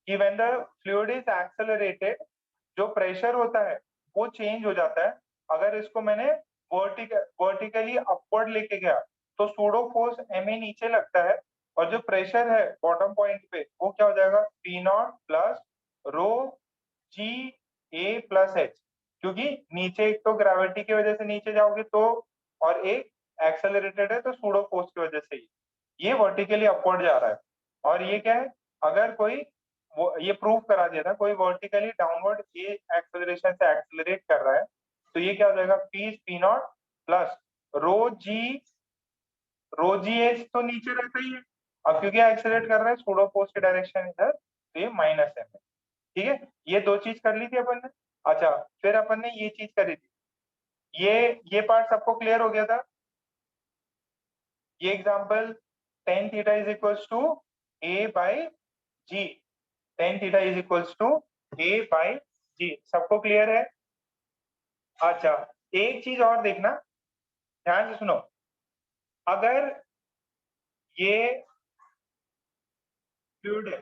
कि when the fluid is accelerated, जो pressure होता है वो चेंज हो जाता है। अगर इसको मैंने वर्टिकली अपवर्ड लेके गया तो सूडो फोर्स ma नीचे लगता है, और जो प्रेशर है बॉटम पॉइंट पे वो क्या हो जाएगा, P naught plus rho g a plus h. क्योंकि नीचे एक तो ग्रेविटी की वजह से नीचे जाओगे तो, और एक एक्सेलरेटेड है तो सूडो फोर्स की वजह से ही ये वर्टिकली अपवर्ड जा रहा है। और ये क्या है, अगर कोई वो ये प्रूव करा दिया था, कोई वर्टिकली डाउनवर्ड ये एक्सेलरेशन से एक्सेलरेट कर रहा है तो ये क्या हो जाएगा, पी नॉट प्लस रो जी एच तो नीचे रहता ही है। अब क्योंकि एक्सेलरेट कर रहा है सूडो फोर्स के डायरेक्शन इधर, तो ये माइनस है। ठीक है, ये दो चीज कर ली थी अपन ने। अच्छा, फिर अपन ने ये चीज करी थी, ये पार्ट सबको क्लियर हो गया था। ये example tan theta is equals to A by G, tan theta is equals to A by G, सबको क्लियर है। अच्छा, एक चीज और देखना, ध्यान से सुनो। अगर ये फ्लूइड है,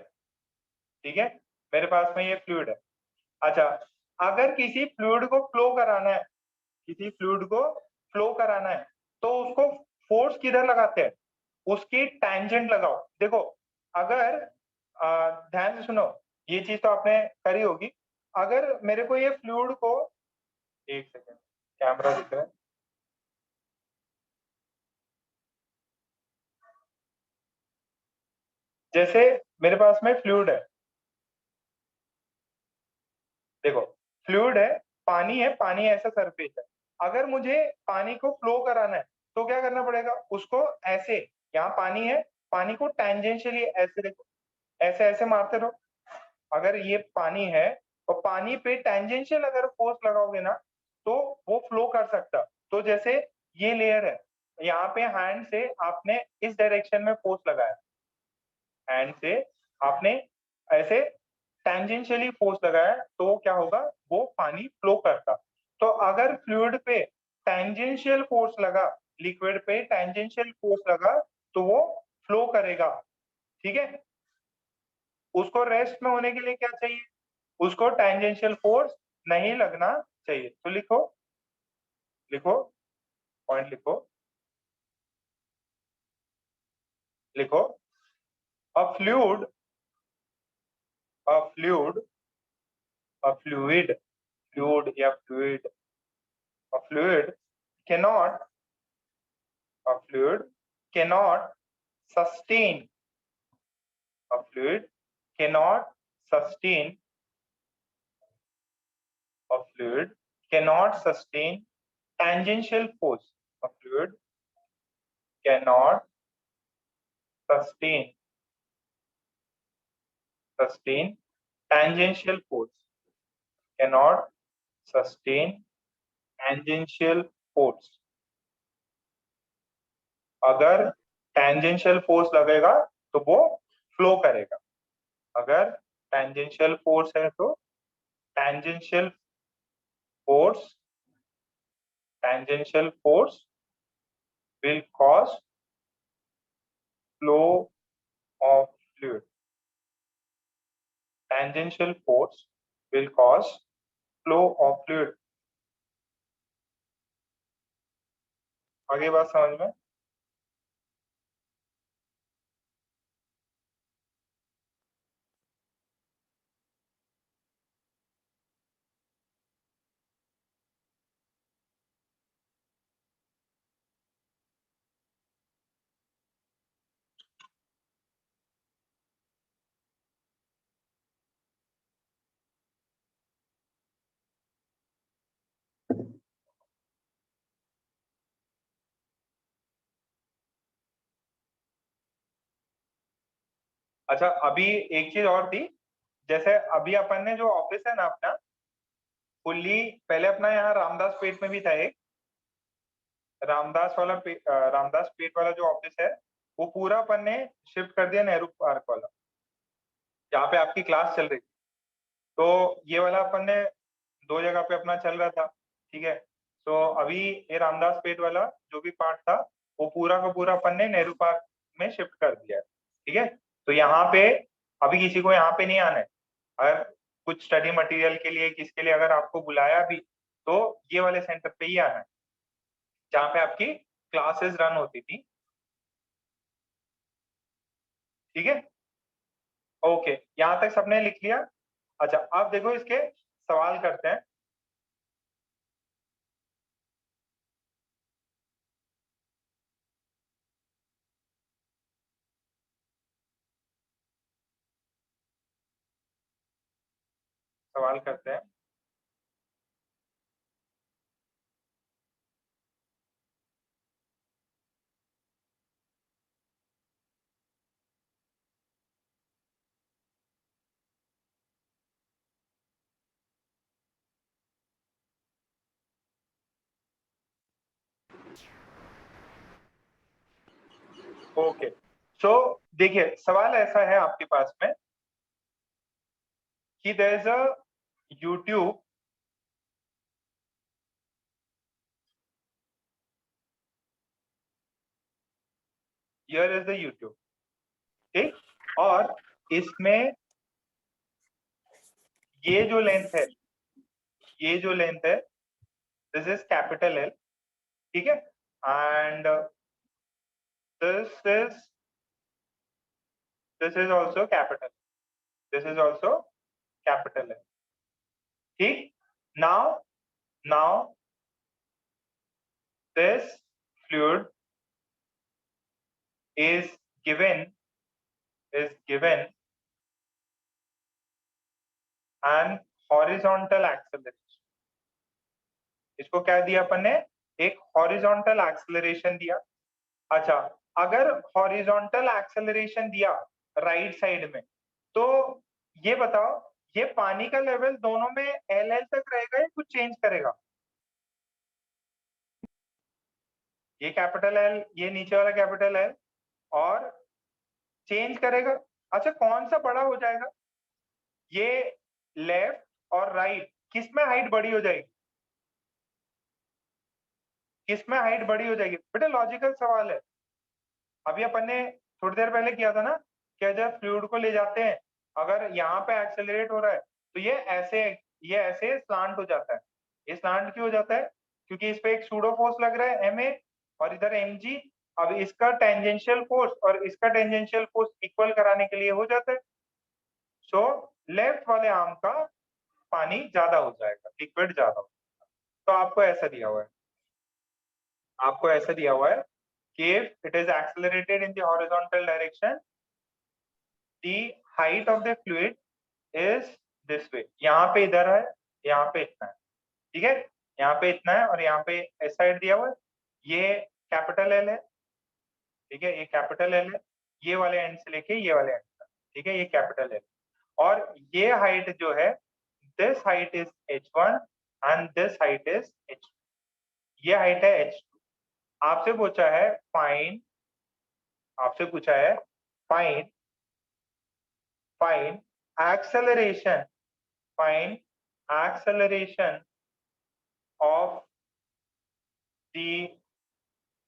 ठीक है, मेरे पास में ये फ्लूइड है। अच्छा, अगर किसी फ्लूइड को फ्लो कराना है, किसी फ्लूइड को फ्लो कराना है तो उसको फोर्स किधर लगाते हैं, उसकी टैंजेंट लगाओ। देखो, अगर ध्यान से सुनो, ये चीज तो आपने करी होगी। अगर मेरे को ये फ्लूइड को, एक सेकेंड, कैमरा दिख रहा है, जैसे मेरे पास में फ्लूइड है, देखो फ्लूइड है, पानी ऐसा सरफेस है। अगर मुझे पानी को फ्लो कराना है तो क्या करना पड़ेगा, उसको ऐसे, यहाँ पानी है, पानी को टैंजेंशियली ऐसे देखो, ऐसे ऐसे मारते रहो। अगर ये पानी है और पानी पे टैंजेंशियल अगर फोर्स लगाओगे ना तो वो फ्लो कर सकता। तो जैसे ये लेयर है, यहाँ पे हैंड से आपने इस डायरेक्शन में फोर्स लगाया, हैंड से आपने ऐसे टेंजेंशियली फोर्स लगाया तो क्या होगा, वो पानी फ्लो करता। तो अगर फ्लूइड पे टेंजेंशियल फोर्स लगा, लिक्विड पे टेंजेंशियल फोर्स लगा तो वो फ्लो करेगा। ठीक है, उसको रेस्ट में होने के लिए क्या चाहिए, उसको टेंजेंशियल फोर्स नहीं लगना चाहिए। तो लिखो, लिखो, पॉइंट लिखो, लिखो, अ फ्लूइड, अ फ्लूइड, अ फ्लूइड, फ्लूइड या fluid, a fluid cannot, a fluid cannot sustain, a fluid cannot sustain, a fluid cannot sustain tangential force, a fluid cannot sustain, sustain tangential force, cannot sustain tangential force। अगर tangential force लगेगा तो वो flow करेगा। अगर tangential force है तो tangential force, tangential force will cause flow of fluid, tangential force will cause flow of fluid। आगे बात समझ में। अच्छा, अभी एक चीज और थी, जैसे अभी अपन ने जो ऑफिस है ना अपना, फुल्ली पहले अपना यहाँ रामदास पेट में भी था एक, रामदास पेट वाला जो ऑफिस है वो पूरा अपन ने शिफ्ट कर दिया नेहरू पार्क वाला, जहाँ पे आपकी क्लास चल रही थी। तो ये वाला अपन ने दो जगह पे अपना चल रहा था। ठीक है, तो अभी ये रामदास पेट वाला जो भी पार्ट था वो पूरा का पूरा अपन ने नेहरू पार्क में शिफ्ट कर दिया है। ठीक है, तो यहाँ पे अभी किसी को यहाँ पे नहीं आना है, अगर कुछ स्टडी मटेरियल के लिए किसके लिए अगर आपको बुलाया भी तो ये वाले सेंटर पे ही आना है जहाँ पे आपकी क्लासेस रन होती थी। ठीक है, ओके, यहाँ तक सबने लिख लिया। अच्छा, अब देखो इसके सवाल करते हैं। सवाल करते हैं। ओके, सो देखिए सवाल ऐसा है आपके पास में कि there is a U tube, here is the U tube, ठीक, और इसमें ये जो लेंथ है, ये जो लेंथ है, दिस इज कैपिटल एल, ठीक है, and this is also capital, this is also capital L, ठीक। Now now this fluid is given an horizontal acceleration। इसको क्या दिया अपन ने, एक हॉरिजॉन्टल एक्सेलरेशन दिया। अच्छा, अगर हॉरिजॉन्टल एक्सेलरेशन दिया राइट साइड में, तो ये बताओ ये पानी का लेवल दोनों में एल एल तक रहेगा या कुछ चेंज करेगा? ये कैपिटल एल, ये नीचे वाला कैपिटल एल, और चेंज करेगा। अच्छा, कौन सा बड़ा हो जाएगा? ये लेफ्ट और राइट किस में हाइट बड़ी हो जाएगी? किसमें हाइट बड़ी हो जाएगी? बेटा लॉजिकल सवाल है। अभी अपन ने थोड़ी देर पहले किया था ना, क्या जब फ्लूइड को ले जाते हैं, अगर यहाँ पे एक्सेलरेट हो रहा है तो ये ऐसे स्लांट हो जाता है। ये स्लांट क्यों हो जाता है? क्योंकि इस पे एक सूडो फोर्स लग रहा है ma, और इधर mg। अब इसका टेंजेंशियल फोर्स और इसका टेंजेंशियल फोर्स इक्वल कराने के लिए हो जाता है। सो लेफ्ट वाले आर्म का पानी ज्यादा हो जाएगा, लिक्विड ज्यादा हो जाएगा। तो आपको ऐसा दिया हुआ है कि if it is accelerated in the horizontal direction, the height of the fluid is this way। यहाँ पे इधर है, यहाँ पे इतना है, ठीक है, यहाँ पे इतना है और यहाँ पे इस साइड दिया हुआ है। ये कैपिटल एल है, ठीक है, ये कैपिटल एल है, ये वाले एंड से लेके ये वाले एंड तक, ठीक है, ये कैपिटल एल। और ये हाइट जो है, this height is h1 and this height is h2। ये हाइट है h2। आपसे पूछा है फाइंड, आपसे पूछा है find find acceleration, find acceleration of the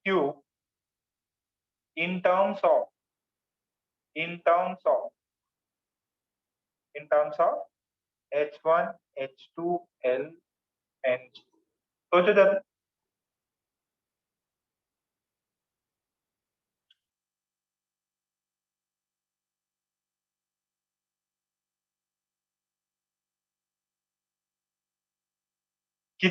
tube in terms of in terms of in terms of h1 h2 l and g। सोचो जरा, कि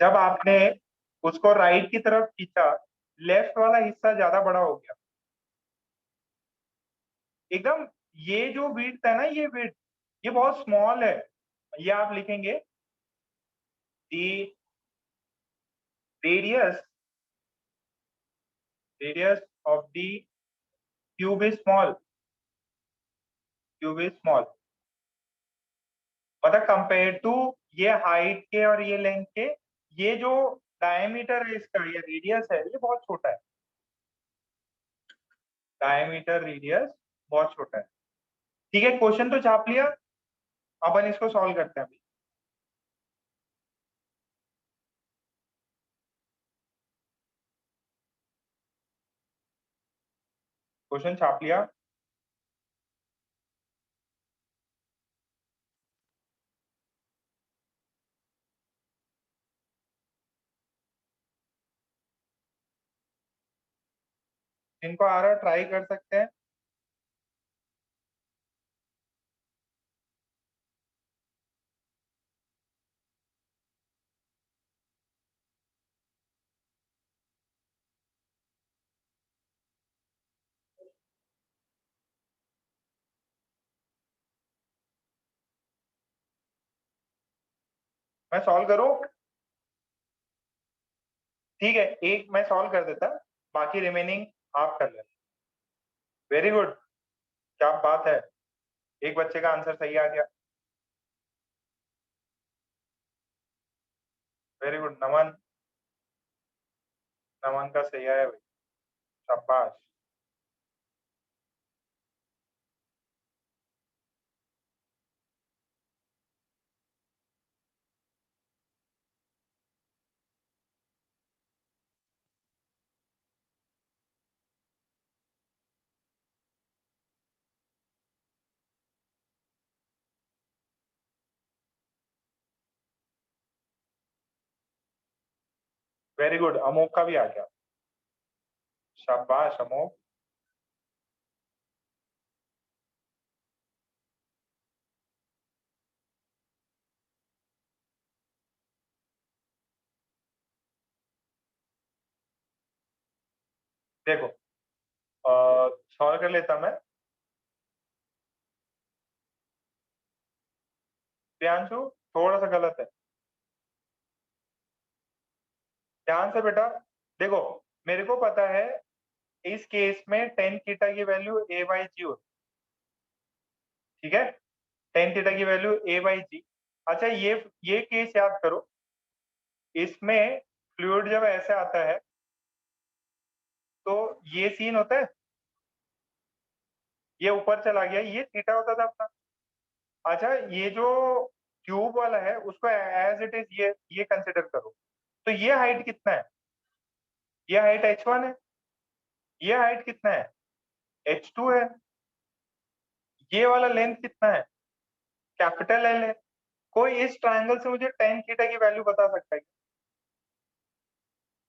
जब आपने उसको राइट की तरफ खींचा, लेफ्ट वाला हिस्सा ज्यादा बड़ा हो गया एकदम। ये जो विड्थ है ना, ये विड्थ ये बहुत स्मॉल है। ये आप लिखेंगे the radius radius of the tube is small, tube is small. मतलब कंपेयर टू ये हाइट के और ये लेंथ के, ये जो डायमीटर है इसका, ये रेडियस है, ये बहुत छोटा है। डायमीटर रेडियस बहुत छोटा है। ठीक है, क्वेश्चन तो छाप लिया, अपन इसको सॉल्व करते हैं अभी। क्वेश्चन छाप लिया? इनको आ रहा ट्राई कर सकते हैं। मैं सॉल्व करूं? ठीक है, एक मैं सॉल्व कर देता, बाकी रिमेनिंग आप कर लेना। वेरी गुड, क्या बात है, एक बच्चे का आंसर सही आ गया। वेरी गुड नमन, नमन का सही आया भाई, शाबाश। वेरी गुड, अमोक का भी आ गया, शाबाश अमोक। देखो सॉल्व कर लेता मैं। प्रियांशु थोड़ा सा गलत है, ध्यान से बेटा। देखो, मेरे को पता है इस केस में टेन थीटा की वैल्यू ए बाई जी होती है, ठीक है, टेन थीटा की वैल्यू ए बाई जी। अच्छा, ये केस याद करो, इसमें फ्लूइड जब ऐसे आता है तो ये सीन होता है, ये ऊपर चला गया, ये थीटा होता था अपना। अच्छा, ये जो ट्यूब वाला है उसको एज इट इज ये कंसिडर करो, तो ये हाइट कितना है? ये हाइट h1 है, ये हाइट कितना है? h2 है। ये वाला लेंथ कितना है? कैपिटल एल है। कोई इस ट्रायंगल से मुझे टेन थीटा की वैल्यू बता सकता है?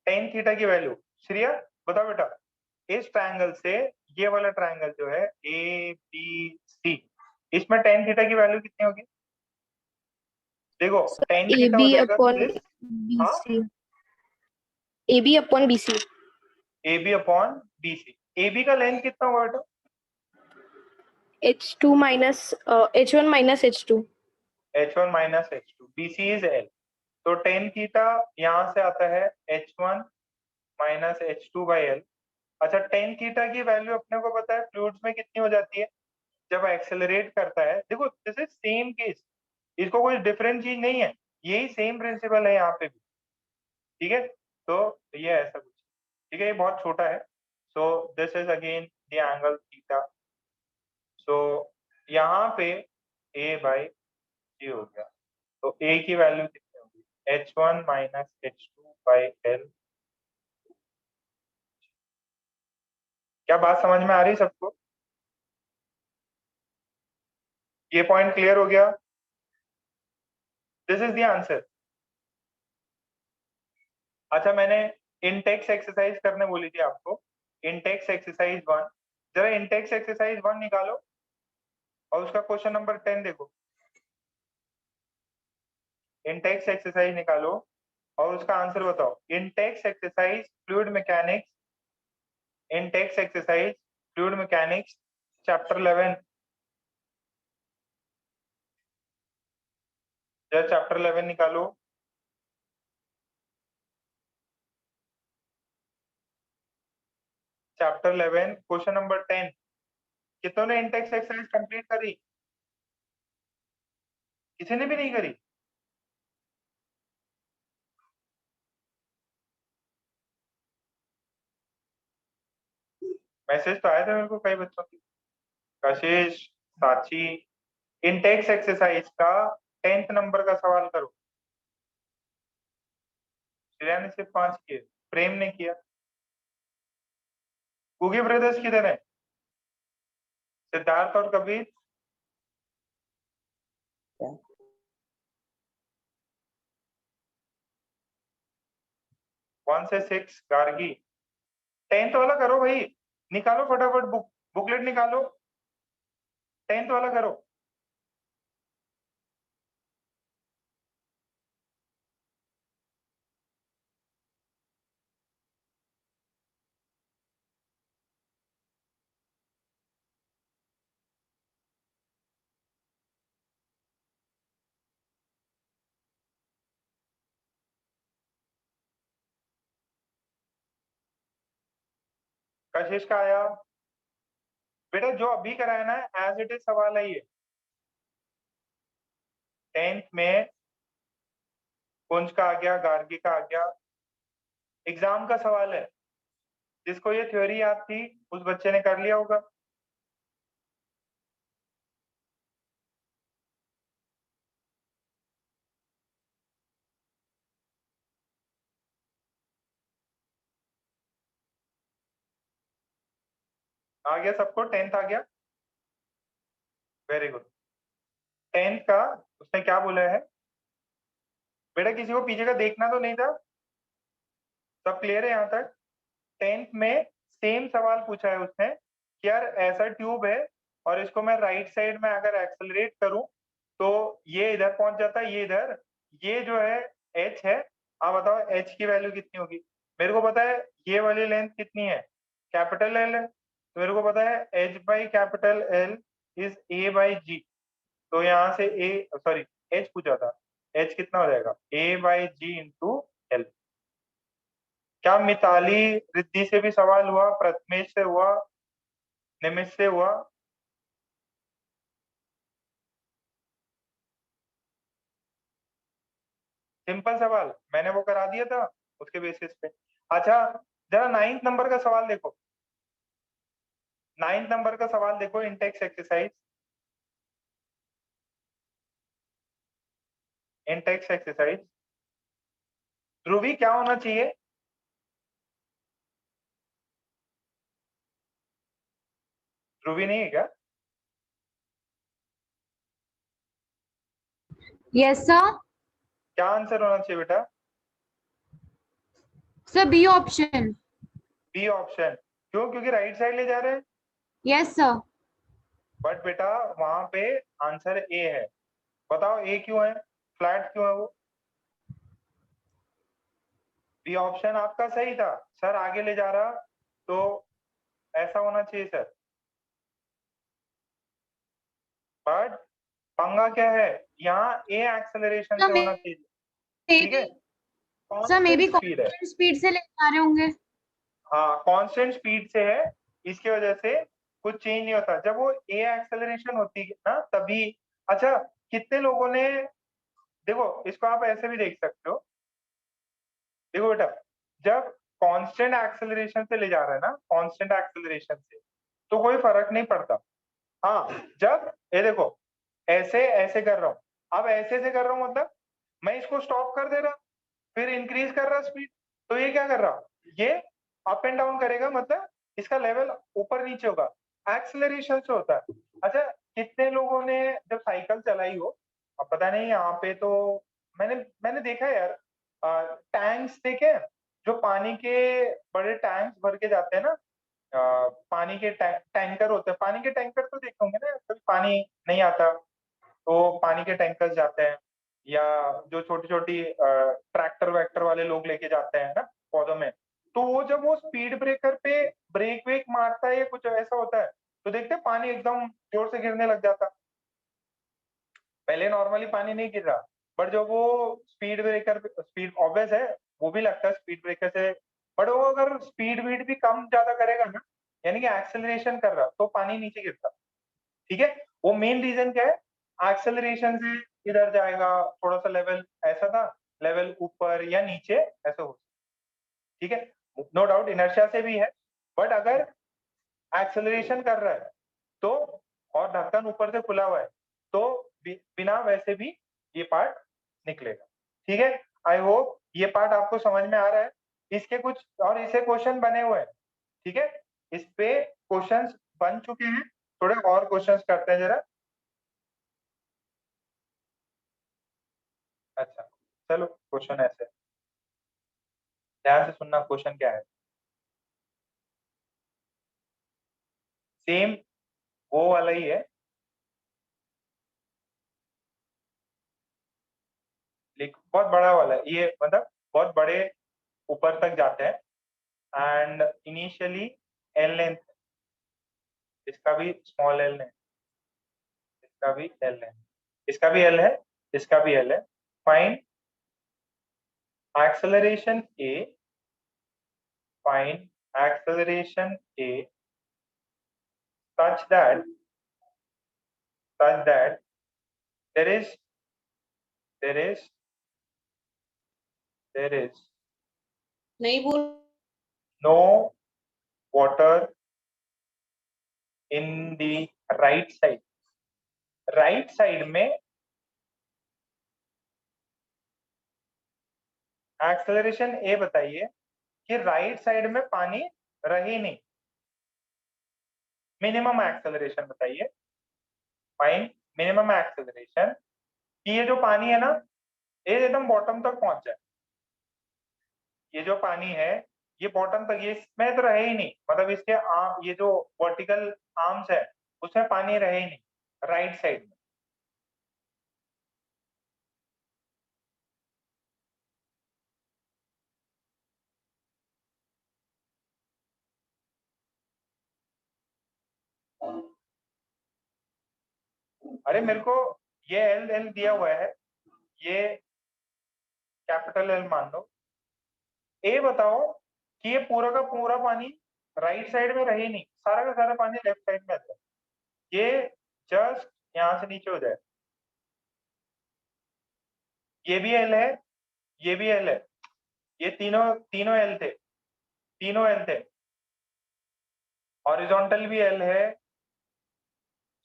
टेन थीटा की वैल्यू, श्रिया बताओ बेटा, इस ट्रायंगल से, ये वाला ट्रायंगल जो है ए बी सी, इसमें टेन थीटा की वैल्यू कितनी होगी? देखो, टेन ए थीटा हो बी जाएगा अपॉन दिस। बी हाँ, C, A B upon B C, A B upon B C. A B का लेंथ कितना होगा बेटा? H two minus H one minus H two. H one minus H two, B C is L. तो tan theta यहाँ से आता है H one minus H two by L. अच्छा, टेन थीटा की वैल्यू अपने को पता है फ्लूइड्स में कितनी हो जाती है जब एक्सेलरेट करता है? देखो, दिस इज सेम केस, इसको कोई डिफरेंट चीज नहीं है, यही सेम प्रिंसिपल है यहाँ पे भी, ठीक है। तो ये ऐसा कुछ, ठीक है, ये बहुत छोटा है। So this is again the angle theta. So यहाँ पे ए बाई जी हो गया, तो ए की वैल्यू कितनी होगी? H one minus H two by L. क्या बात समझ में आ रही सबको? ये पॉइंट क्लियर हो गया? This is the answer. अच्छा, मैंने इंटेक्स एक्सरसाइज करने बोली थी आपको, इंटेक्स एक्सरसाइज वन। जरा इंटेक्स एक्सरसाइज वन निकालो और उसका क्वेश्चन नंबर 10 देखो। इंटेक्स एक्सरसाइज निकालो और उसका आंसर बताओ। Intex exercise fluid mechanics, Intex exercise fluid mechanics, chapter 11। जरा चैप्टर 11 निकालो। Chapter 11 question number 10। कितनों ने इंटेक्स एक्सरसाइज कंप्लीट करी? किसी ने भी नहीं करी? मैसेज तो आए थे मेरे को कई बच्चों की। कशिश, साची, इंटेक्स एक्सरसाइज का 10th नंबर का सवाल करो। श्रेया ने सिर्फ 5 किए, प्रेम ने किया। कुकी ब्रदर्स किधर है? सिद्धार्थ और कबीर। 1 से 6 गार्गी। 10th वाला करो भाई, निकालो फटाफट बुकलेट निकालो, 10th वाला करो। कशिश का आया बेटा, जो अभी कराया ना एज इट इज सवाल है ये। 10th में कुंज का आ गया, गार्गी का आ गया, एग्जाम का सवाल है। जिसको ये थ्योरी याद थी उस बच्चे ने कर लिया होगा। आ गया सबको, 10th आ गया, वेरी गुड। 10th का उसने क्या बोला है बेटा, किसी को पीछे का देखना तो नहीं था, सब क्लियर है यहाँ तक। 10th में सेम सवाल पूछा है उसने कि यार ऐसा ट्यूब है और इसको मैं राइट साइड में अगर एक्सेलरेट करूं तो ये इधर पहुंच जाता है, ये इधर, ये जो है h है। आप बताओ h की वैल्यू कितनी होगी। मेरे को पता है ये वाली लेंथ कितनी है, कैपिटल L है, तो मेरे को पता है h by capital L is a by g। तो यहाँ से a सॉरी h पूछा था, h कितना हो जाएगा a by g into L। क्या मिताली रिद्धि से भी सवाल हुआ, प्रथमेश से हुआ, निमिष से हुआ? सिंपल सवाल मैंने वो करा दिया था उसके बेसिस पे। अच्छा जरा 9th नंबर का सवाल देखो, 9th नंबर का सवाल देखो, इंटेक्स एक्सरसाइज, इंटेक्स एक्सरसाइज। ध्रुवी क्या होना चाहिए? ध्रुवी नहीं है क्या? Yes sir. क्या आंसर होना चाहिए बेटा? Sir B option. B option. क्यों? क्योंकि राइट साइड ले जा रहे हैं। Yes sir. बट बेटा वहां पे आंसर ए है, बताओ ए क्यों है, फ्लैट क्यों है वो? बी ऑप्शन आपका सही था सर, आगे ले जा रहा तो ऐसा होना चाहिए सर। बट पंगा क्या है, यहाँ ए एक्सेलरेशन से होना चाहिए, ठीक है? सर मे कांस्टेंट बी स्पीड है, कांस्टेंट स्पीड से ले जा रहे होंगे। हाँ कांस्टेंट स्पीड से है, इसकी वजह से कुछ चेंज नहीं होता। जब वो ए एक्सेलरेशन होती है ना तभी। अच्छा कितने लोगों ने, देखो इसको आप ऐसे भी देख सकते हो, देखो बेटा जब कांस्टेंट एक्सेलरेशन से ले जा रहा है ना, कांस्टेंट एक्सेलरेशन से तो कोई फर्क नहीं पड़ता। हाँ जब ये देखो ऐसे ऐसे कर रहा हूं, अब ऐसे से कर रहा हूं मतलब मैं इसको स्टॉप कर दे रहा, फिर इंक्रीज कर रहा स्पीड, तो ये क्या कर रहा, ये अप एंड डाउन करेगा, मतलब इसका लेवल ऊपर नीचे होगा, एक्सेलरेशन से होता है। अच्छा कितने लोगों ने जब साइकिल चलाई हो, अब पता नहीं यहाँ पे तो मैंने मैंने देखा है यार, टैंक्स देखे जो पानी के बड़े टैंक्स भर के जाते हैं ना, पानी के टैंकर होते हैं, पानी के टैंकर तो देखे होंगे ना, कभी पानी नहीं आता तो पानी के टैंकर जाते हैं, या जो छोटी छोटी ट्रैक्टर वैक्टर वाले लोग लेके जाते हैं ना पौधों में, तो वो जब वो स्पीड ब्रेकर पे ब्रेक वेक मारता है या कुछ ऐसा होता है तो देखते हैं पानी एकदम जोर से गिरने लग जाता। पहले नॉर्मली पानी नहीं गिर रहा, बट जब वो स्पीड ब्रेकर, स्पीड ऑब्वियस है वो भी लगता है स्पीड ब्रेकर से, बट वो अगर स्पीड वीड भी कम ज्यादा करेगा ना, यानी कि एक्सेलरेशन कर रहा तो पानी नीचे गिरता, ठीक है? वो मेन रीजन क्या है, एक्सेलरेशन से इधर जाएगा, थोड़ा सा लेवल ऐसा था, लेवल ऊपर या नीचे ऐसा हो, ठीक है? नो डाउट इनर्शिया से भी है, बट अगर एक्सेलरेशन कर रहा है तो, और ढक्कन ऊपर से खुला हुआ है तो बिना वैसे भी ये पार्ट निकलेगा, ठीक है? आई होप ये पार्ट आपको समझ में आ रहा है। इसके कुछ और इसे क्वेश्चन बने हुए हैं, ठीक है? इस पे क्वेश्चंस बन चुके हैं, थोड़े और क्वेश्चंस करते हैं जरा। अच्छा चलो, क्वेश्चन ऐसे ध्यान से सुनना, क्वेश्चन क्या है। सेम वो वाला ही है, लेकिन बहुत बड़ा वाला है ये, मतलब बहुत बड़े ऊपर तक जाते हैं। एंड इनिशियली एल लेंथ, इसका भी स्मॉल एल है, इसका भी एल है, इसका भी एल है, इसका भी एल है। Find acceleration A, find acceleration A such that there is there is there is नहीं बोल no water in the right side। Right side में एक्सेलरेशन ए बताइए कि राइट साइड में पानी रहे नहीं। मिनिमम एक्सेलरेशन बताइए, फाइन मिनिमम एक्सेलरेशन कि ये जो पानी है ना, ये एकदम बॉटम तक पहुंच जाए। ये जो पानी है ये बॉटम तक, ये इसमें तो रहे ही नहीं, मतलब इसके ये जो वर्टिकल आर्म्स है उसमें पानी रहे ही नहीं राइट साइड में। अरे मेरे को ये एल एल दिया हुआ है, ये कैपिटल एल मान लो। ए बताओ कि ये पूरा का पूरा पानी राइट साइड में रहे नहीं, सारा का सारा पानी लेफ्ट साइड में आता है। ये जस्ट यहाँ से नीचे हो जाए। ये भी एल है, ये भी एल है, ये तीनों तीनों एल थे, तीनों एल थे। हॉरिजॉन्टल भी एल है,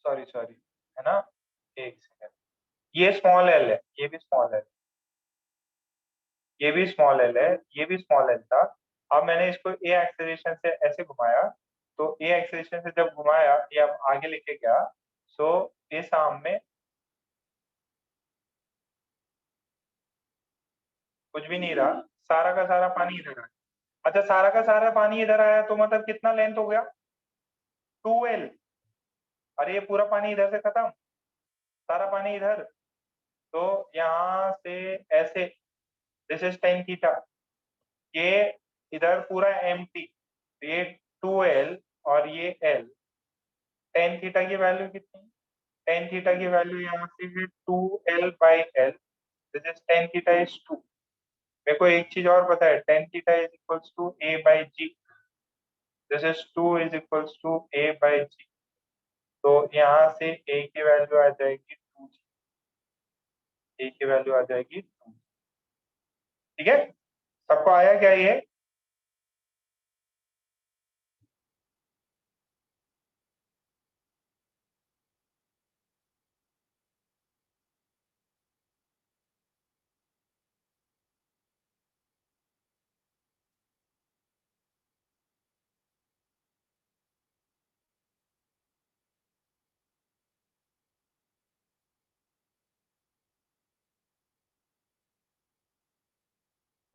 सॉरी सॉरी, है ना, एक सेकंड, ये स्मॉल एल है, ये भी स्मॉल एल, ये भी स्मॉल एल है, ये भी स्मॉल एल था। अब मैंने इसको ए एक्सेलरेशन से ऐसे घुमाया, तो ए एक्सेलरेशन से जब घुमाया ये अब आगे लेके गया, सो ये सामने कुछ भी नहीं रहा, सारा का सारा पानी इधर आया। अच्छा सारा का सारा पानी इधर आया तो मतलब कितना लेंथ हो गया, 2L। अरे ये पूरा पानी इधर से खत्म, सारा पानी इधर, तो यहाँ से ऐसे, दिस इज टेन थीटा, ये इधर पूरा एम्प्टी, ये 2L और ये L। टेन थीटा की वैल्यू कितनी, टेन थीटा की वैल्यू यहाँ से है 2L/L, this is tan theta is 2। मेरे को एक चीज और पता है, tan theta is equals to A/G, this is 2 is equals to A/G। तो यहाँ से A की वैल्यू आ जाएगी 2G, A की वैल्यू आ जाएगी 2G। ठीक है, सबको आया क्या ये।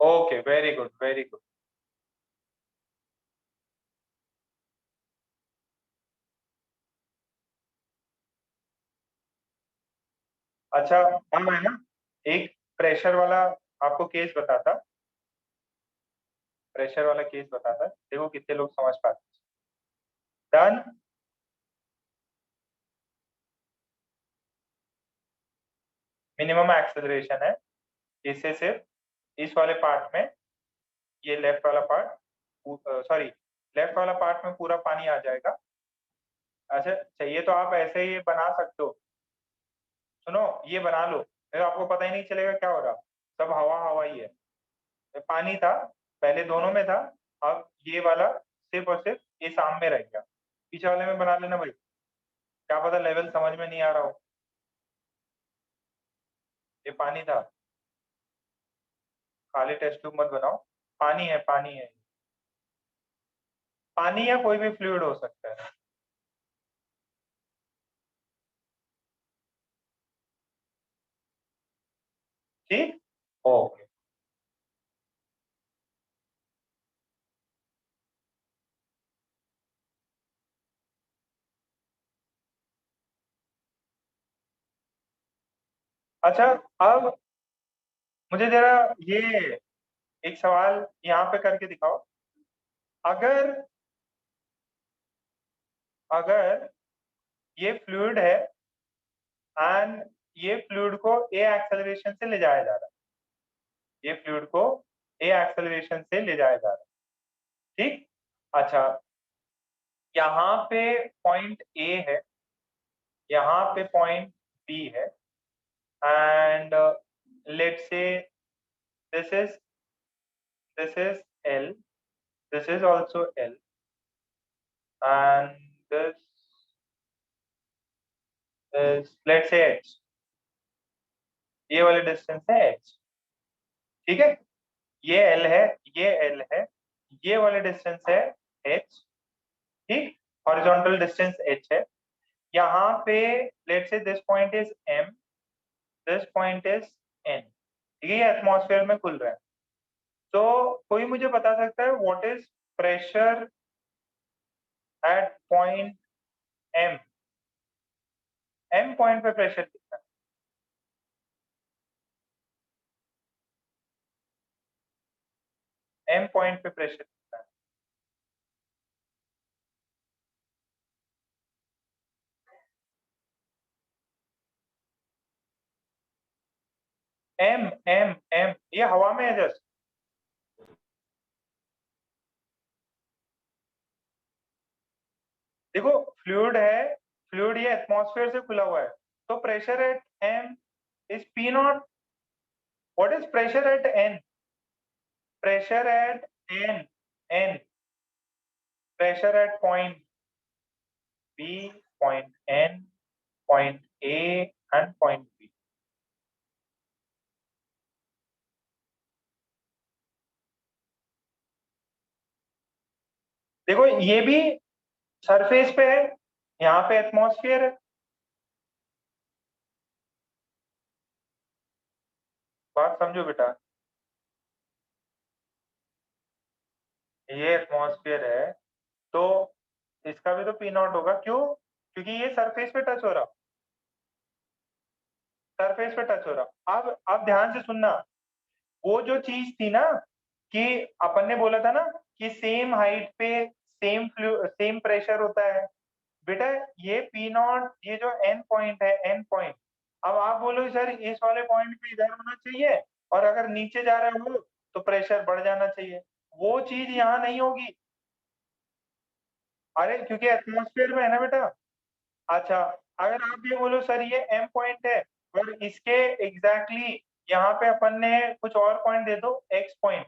Okay very good very good. अच्छा अब मैं ना एक प्रेशर वाला आपको केस बताता, प्रेशर वाला केस बताता, देखो कितने लोग समझ पाते। डन, मिनिमम एक्सेलरेशन है, इससे सिर्फ इस वाले पार्ट में, ये लेफ्ट वाला पार्ट, सॉरी लेफ्ट वाला पार्ट में पूरा पानी आ जाएगा। अच्छा चाहिए तो आप ऐसे ही बना सकते हो, सुनो ये बना लो, फिर आपको पता ही नहीं चलेगा क्या हो रहा, सब हवा हवा ही है। पानी था पहले दोनों में था, अब ये वाला सिर्फ और सिर्फ ये सामने रह गया। पीछे वाले में बना लेना भाई, क्या पता लेवल समझ में नहीं आ रहा हो। ये पानी था, खाली टेस्ट ट्यूब मत बनाओ, पानी है पानी है, पानी या कोई भी फ्लूइड हो सकता है। ठीक, ओके। अच्छा, अब मुझे जरा ये एक सवाल यहाँ पे करके दिखाओ। अगर अगर ये फ्लूइड है एंड ये फ्लूइड को ए एक्सेलरेशन से ले जाया जा रहा है, ये फ्लूइड को ए एक्सेलरेशन से ले जाया जा रहा है, ठीक। अच्छा, यहाँ पे पॉइंट ए है, यहाँ पे पॉइंट बी है, and let's say this is L, this is also L, and this is, let's say, H, ये वाली डिस्टेंस है H, ठीक है। ये L है, ये L है, ये वाली डिस्टेंस है H, ठीक। हॉरिजॉन्टल डिस्टेंस H है। यहाँ पे let's say this point is M, this point is N, ठीक है। ये एटमॉस्फेयर में खुल रहा है। तो कोई मुझे बता सकता है what is pressure at point M? M point पे प्रेशर कितना है? M पॉइंट पे प्रेशर कितना है? M ये हवा में है जस्ट। देखो, फ्लूइड है, फ्लूइड ये एटमॉस्फेयर से खुला हुआ है, तो pressure at M is P not. What is pressure at N? Pressure at N, pressure at point B, point N, point A and point B। देखो, ये भी सरफेस पे है, यहाँ पे एटमॉस्फेयर है। बात समझो बेटा, ये एटमॉस्फेयर है, तो इसका भी तो P नॉट होगा। क्यों? क्योंकि ये सरफेस पे टच हो रहा, सरफेस पे टच हो रहा। अब ध्यान से सुनना, वो जो चीज थी ना कि अपन ने बोला था ना कि सेम हाइट पे सेम प्रेशर होता है बेटा। ये P नॉट, ये जो N पॉइंट है, N पॉइंट, अब आप बोलो सर इस वाले पॉइंट पे इधर होना चाहिए, और अगर नीचे जा रहा हो तो प्रेशर बढ़ जाना चाहिए। वो चीज यहाँ नहीं होगी। अरे क्योंकि एटमॉस्फेयर में है ना बेटा। अच्छा, अगर आप ये बोलो सर ये M पॉइंट है और इसके एग्जैक्टली exactly यहाँ पे अपन ने कुछ और पॉइंट दे दो, X पॉइंट,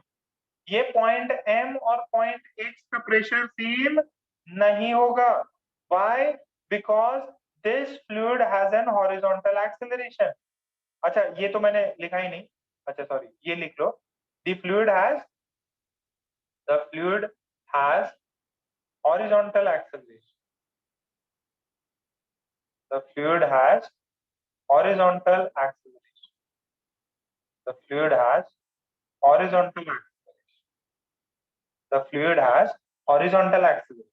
ये पॉइंट M और पॉइंट X का प्रेशर सेम नहीं होगा। Why? Because this fluid has an horizontal acceleration. अच्छा, ये तो मैंने लिखा ही नहीं। अच्छा सॉरी, ये लिख लो। The fluid has horizontal acceleration. The fluid has horizontal acceleration. The fluid has horizontal acceleration. The fluid has horizontal acceleration.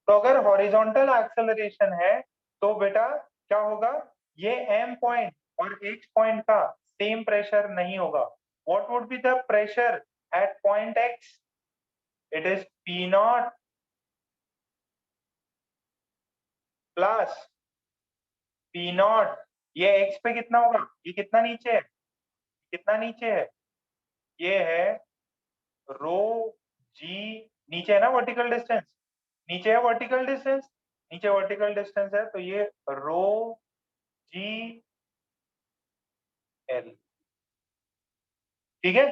तो अगर हॉरिजॉन्टल एक्सेलरेशन है तो बेटा क्या होगा? ये M पॉइंट और X पॉइंट का सेम प्रेशर नहीं होगा। What would be the pressure at point X? It is P not plus P not. ये X पे कितना होगा? ये कितना नीचे है? कितना नीचे है? ये है रो जी। नीचे है ना वर्टिकल डिस्टेंस, नीचे है वर्टिकल डिस्टेंस, नीचे वर्टिकल डिस्टेंस है, तो ये रो जी एल, ठीक है।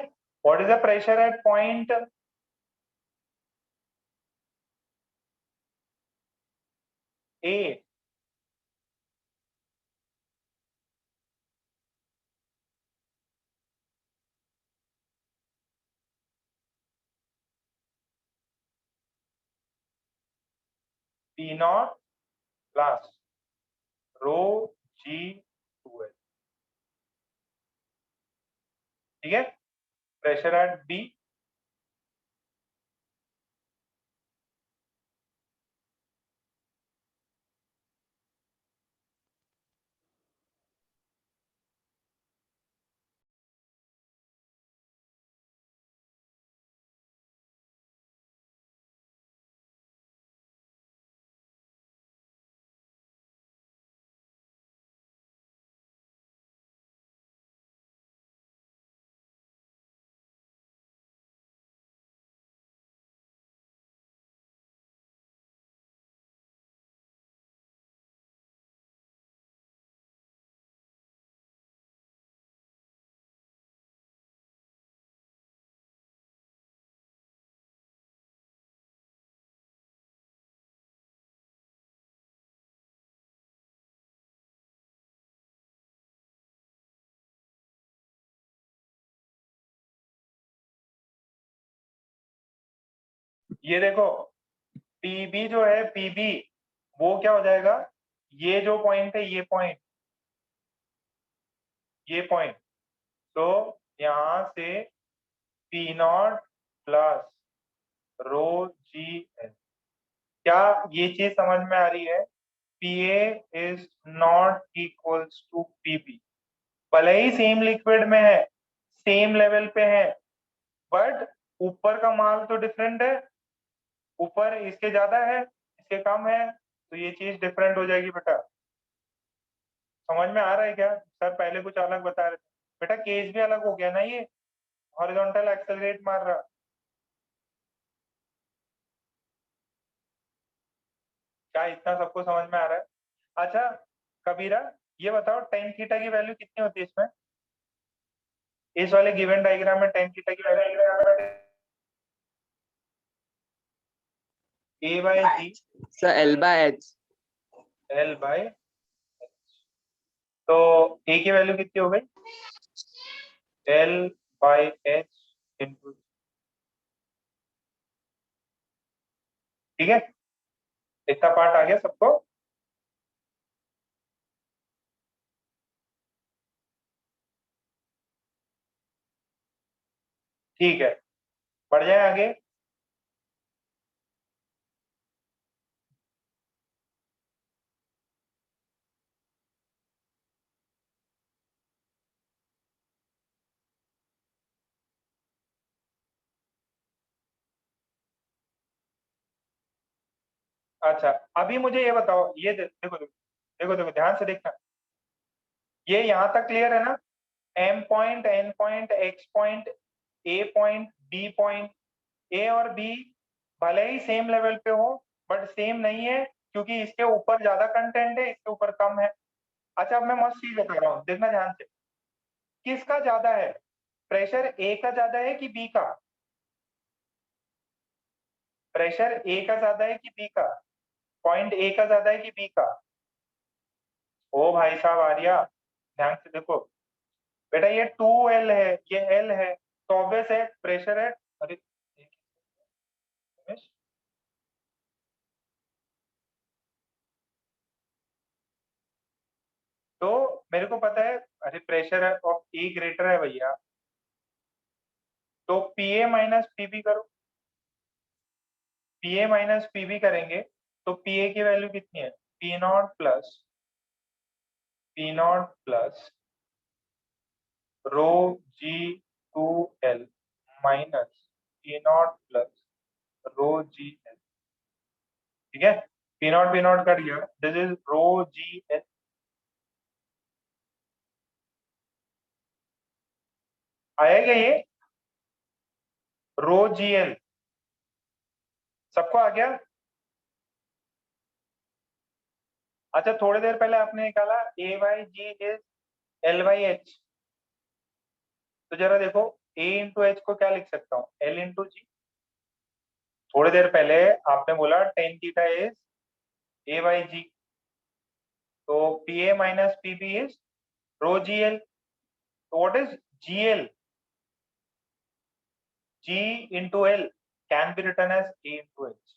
What is the pressure at point A? P naught plus rho g two L. ठीक है, प्रेशर एट बी, ये देखो पीबी जो है, पीबी वो क्या हो जाएगा, ये जो पॉइंट है, ये पॉइंट, तो यहां से पी नॉट प्लस रो जी एल, क्या ये चीज समझ में आ रही है? PA is not equals to PB, भले ही सेम लिक्विड में है, सेम लेवल पे है, बट ऊपर का माल तो डिफरेंट है, ऊपर इसके ज्यादा है, इसके कम है, तो ये चीज डिफरेंट हो जाएगी बेटा। समझ में आ रहा है क्या? सर पहले कुछ अलग बता रहे थे बेटा, केस भी अलग हो गया ना, ये हॉरिजॉन्टल एक्सेलरेट मार रहा। क्या इतना सबको समझ में आ रहा है? अच्छा कबीरा, ये बताओ टेन थीटा की वैल्यू कितनी होती है इसमें, इस वाले गिवन डायग्राम में टेन थीटा की value a by g, sir L by h. L by, तो ए की वैल्यू कितनी हो गई, एल बाय एच इंटू, ठीक है, इतना पार्ट आ गया सबको? ठीक है, बढ़ जाए आगे। अच्छा अभी मुझे ये बताओ, ये देखो देखो देखो देखो ध्यान से देखना, ये यहाँ तक क्लियर है ना? M point, N point, X point, A point, B point, A और बी भले ही सेम लेवल पे हो, बट सेम नहीं है, क्योंकि इसके ऊपर ज्यादा कंटेंट है, इसके ऊपर कम है। अच्छा अब मैं मस्त चीज बता रहा हूँ, देखना ध्यान से, किसका ज्यादा है, प्रेशर ए का ज्यादा है कि बी का? प्रेशर ए का ज्यादा है कि बी का? पॉइंट ए का ज्यादा है कि बी का? ओ भाई साहब आर्या, ध्यान से देखो बेटा, ये 2L है, ये L है, तो ऑब्वियस है प्रेशर है। अरे रमेश, तो मेरे को पता है, अरे प्रेशर ऑफ ए ग्रेटर है भैया, तो पीए माइनस पीबी करो, पीए माइनस पीबी करेंगे तो पीए की वैल्यू कितनी है, P naught plus rho g two L minus P naught plus rho जी एल, ठीक है, पी नॉट कट गया, this is rho ji L, आया क्या ये, रो जी एल, सबको आ गया? अच्छा थोड़ी देर पहले आपने निकाला A by G is L by H, तो जरा देखो ए इंटू एच को क्या लिख सकता हूँ, एल इंटू जी। थोड़ी देर पहले आपने बोला tan theta is A by G, तो P A minus P B is rho ji L, तो what is G L, G into L can be return as A into H.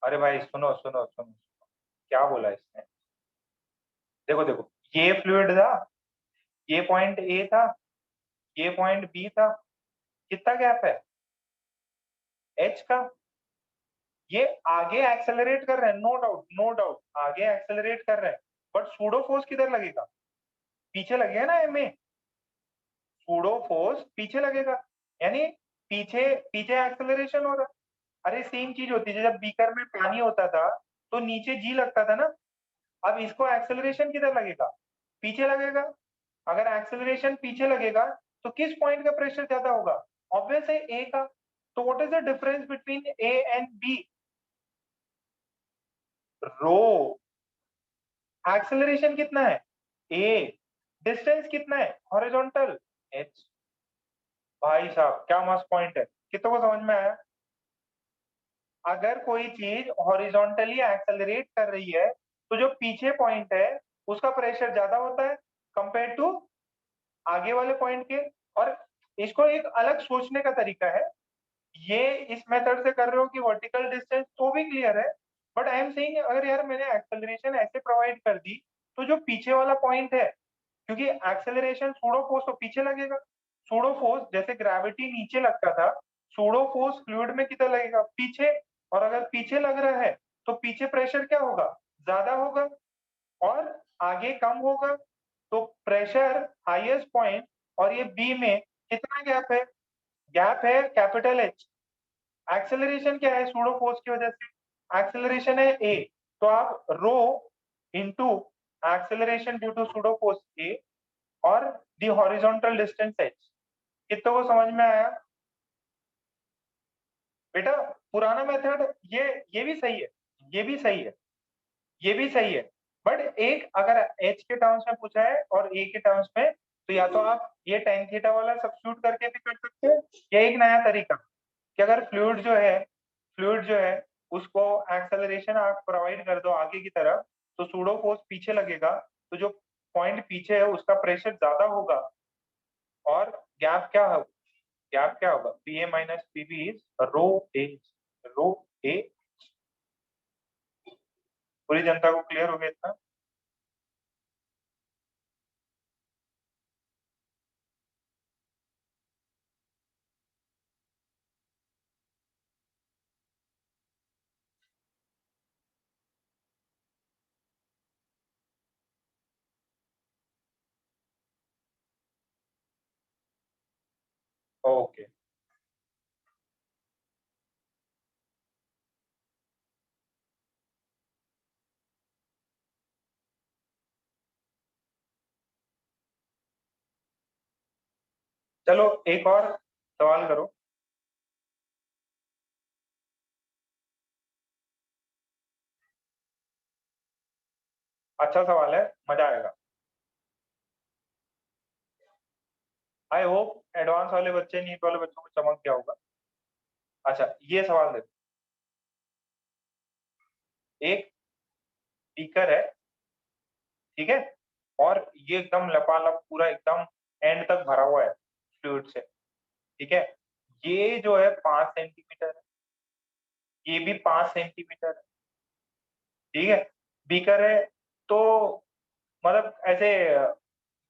अरे भाई सुनो सुनो सुनो, क्या बोला इसने, देखो देखो, ये फ्लूइड था, ये पॉइंट ए था, ये पॉइंट बी था, कितना गैप है एच का। ये आगे एक्सेलरेट कर रहे हैं, नो डाउट नो डाउट, आगे एक्सेलरेट कर रहे हैं, बट सूडो फोर्स किधर लगेगा, पीछे लगेगा ना एम ए, सूडो फोर्स पीछे लगेगा, यानी पीछे पीछे एक्सेलरेशन हो रहा है। अरे सेम चीज होती है, जब बीकर में पानी होता था तो नीचे जी लगता था ना, अब इसको एक्सेलरेशन किधर लगेगा, पीछे लगेगा। अगर एक्सेलरेशन पीछे लगेगा तो किस पॉइंट का प्रेशर ज्यादा होगा, ऑब्वियस है ए का। तो what is the difference between a and b, rho. Acceleration कितना है ए, डिस्टेंस कितना है हॉरिजॉन्टल एच। भाई साहब क्या मस्त पॉइंट है, कितनों को समझ में आया। अगर कोई चीज हॉरिजॉन्टली एक्सेलरेट कर रही है तो जो पीछे पॉइंट है उसका प्रेशर ज्यादा होता है कंपेयर टू आगे वाले पॉइंट के। और इसको एक अलग सोचने का तरीका है, ये इस मेथड से कर रहे हो कि वर्टिकल डिस्टेंस तो भी क्लियर है, बट आई एम सेइंग अगर यार मैंने एक्सेलरेशन ऐसे प्रोवाइड कर दी तो जो पीछे वाला पॉइंट है, क्योंकि एक्सेलरेशन सूडो फोर्स तो पीछे लगेगा, सूडो फोर्स जैसे ग्रेविटी नीचे लगता था, सूडो फोर्स फ्लूइड में कितना लगेगा पीछे, और अगर पीछे लग रहा है तो पीछे प्रेशर क्या होगा, ज्यादा होगा, और आगे कम होगा। तो प्रेशर हाईएस्ट पॉइंट और ये बी में कितना गैप है, गैप है कैपिटल एच। एक्सेलरेशन क्या है सूडो फोर्स की वजह से, एक्सेलरेशन है ए, तो आप rho into acceleration due to pseudo force A और दी हॉरिजॉन्टल डिस्टेंस एच। कितनों को समझ में आया बेटा। पुराना मेथड ये भी सही है, ये भी सही है, ये भी सही है, बट एक अगर एच के टर्म्स में पूछा है और ए के टर्म्स में, तो या तो आप ये टेन थीटा वाला सब्स्टिट्यूट करके भी कर सकते हो, या एक नया तरीका कि अगर फ्लूइड जो है उसको एक्सेलरेशन आप प्रोवाइड कर दो आगे की तरफ, तो सूडो फोर्स पीछे लगेगा, तो जो पॉइंट पीछे है उसका प्रेशर ज्यादा होगा, और गैप क्या होगा, गैप क्या होगा, P A minus P B is rho A, rho A. पूरी जनता को क्लियर हो गया इतना। ओके चलो एक और सवाल करो। अच्छा सवाल है, मजा आएगा। आई होप एडवांस वाले बच्चे नीट वाले बच्चों को चमक गया होगा। अच्छा ये सवाल देखो, एक स्पीकर है, ठीक है, और ये एकदम लपालप पूरा एकदम एंड तक भरा हुआ है फ्लूइड से, ठीक है। ये जो है 5 सेंटीमीटर है, ये भी 5 सेंटीमीटर है, ठीक है, बीकर है, तो मतलब ऐसे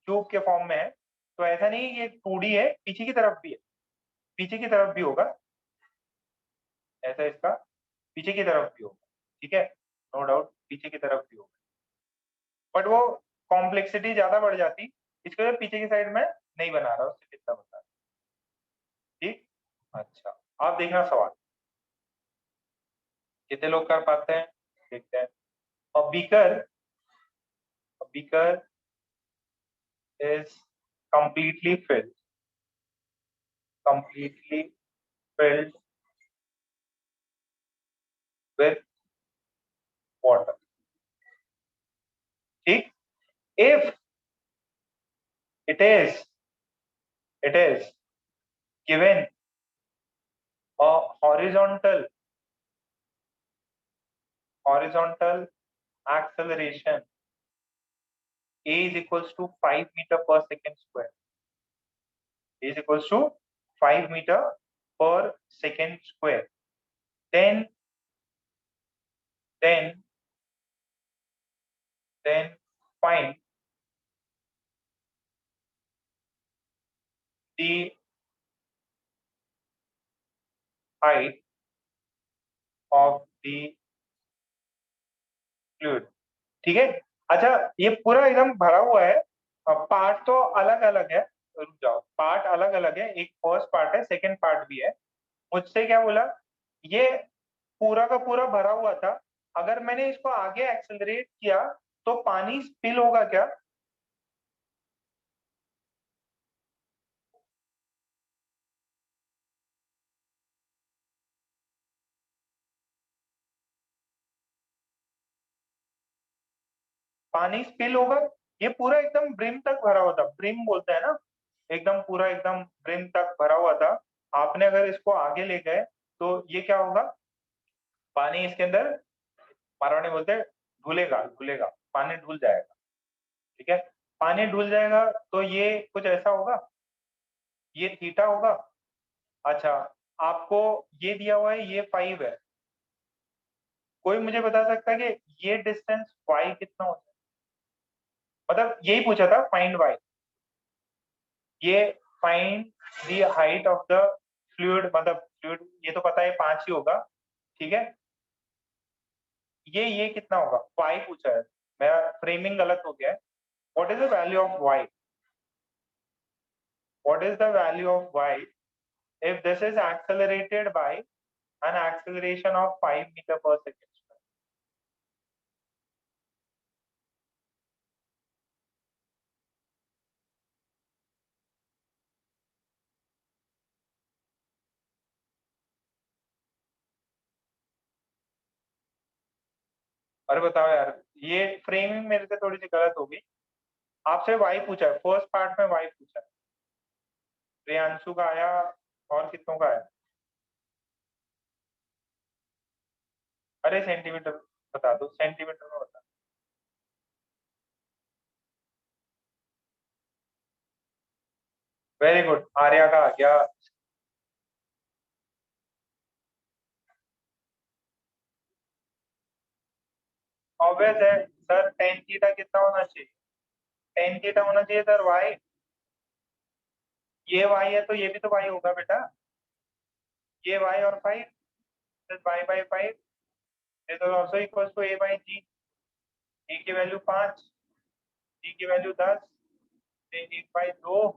ट्यूब के फॉर्म में है, तो ऐसा नहीं कि ये 2D है, पीछे की तरफ भी है, पीछे की तरफ भी होगा, ऐसा इसका पीछे की तरफ भी होगा, ठीक है, नो डाउट पीछे की तरफ भी होगा, बट वो कॉम्प्लेक्सिटी ज्यादा बढ़ जाती, इसके वजह पीछे की साइड में नहीं बना रहा, उससे कितना बता रहा, ठीक। अच्छा आप देखना सवाल, कितने लोग कर पाते हैं, देखते हैं। A beaker is completely filled, completely filled with water, ठीक। If it is it is given a horizontal acceleration a is equals to 5 meter per second square, a is equals to 5 meter per second square, then then then find the height of the fluid। ठीक है। अच्छा, ये पूरा एकदम भरा हुआ है, part तो अलग अलग है। रुक जाओ, पार्ट अलग अलग है, एक फर्स्ट पार्ट है, सेकंड पार्ट भी है। मुझसे क्या बोला, ये पूरा का पूरा भरा हुआ था, अगर मैंने इसको आगे एक्सेलरेट किया तो पानी स्पिल होगा क्या? पानी स्पिल होगा? ये पूरा एकदम ब्रिम तक भरा हुआ था, ब्रिम बोलते हैं ना, एकदम पूरा एकदम ब्रिम तक भरा हुआ था। आपने अगर इसको आगे ले गए तो ये क्या होगा, पानी इसके अंदर, मारवाड़ी बोलते हैं धुलेगा, धुलेगा, पानी धुल जाएगा। ठीक है, पानी धुल जाएगा तो ये कुछ ऐसा होगा, ये थीटा होगा। अच्छा, आपको ये दिया हुआ है, ये 5 है। कोई मुझे बता सकता है कि ये डिस्टेंस y कितना होता है? मतलब यही पूछा था, फाइंड y। ये find the height of the fluid, मतलब फ्लूइड ये तो पता है 5 ही होगा। ठीक है, ये कितना होगा, y पूछा है। मेरा फ्रेमिंग गलत हो गया है। What is the value of y? What is the value of y if this is accelerated by an acceleration of 5 meter per second? अरे बताओ यार, ये फ्रेमिंग मेरे से थोड़ी सी गलत होगी। आपसे वाई पूछा है, फर्स्ट पार्ट में वाई पूछा है। प्रियांशु का आया, और कितनों का आया? अरे सेंटीमीटर बता दो, सेंटीमीटर में बता। वेरी गुड, आर्या का आ गया। ऑब्वियस है सर, टेन थीटा कितना होना चाहिए? टेन थीटा होना चाहिए सर वाई। ये वाई है तो ये भी तो वाई होगा बेटा। ये वाई और 5, Y by 5, this is also equals to A by G. A की वैल्यू 5, जी की वैल्यू 10, 1/2।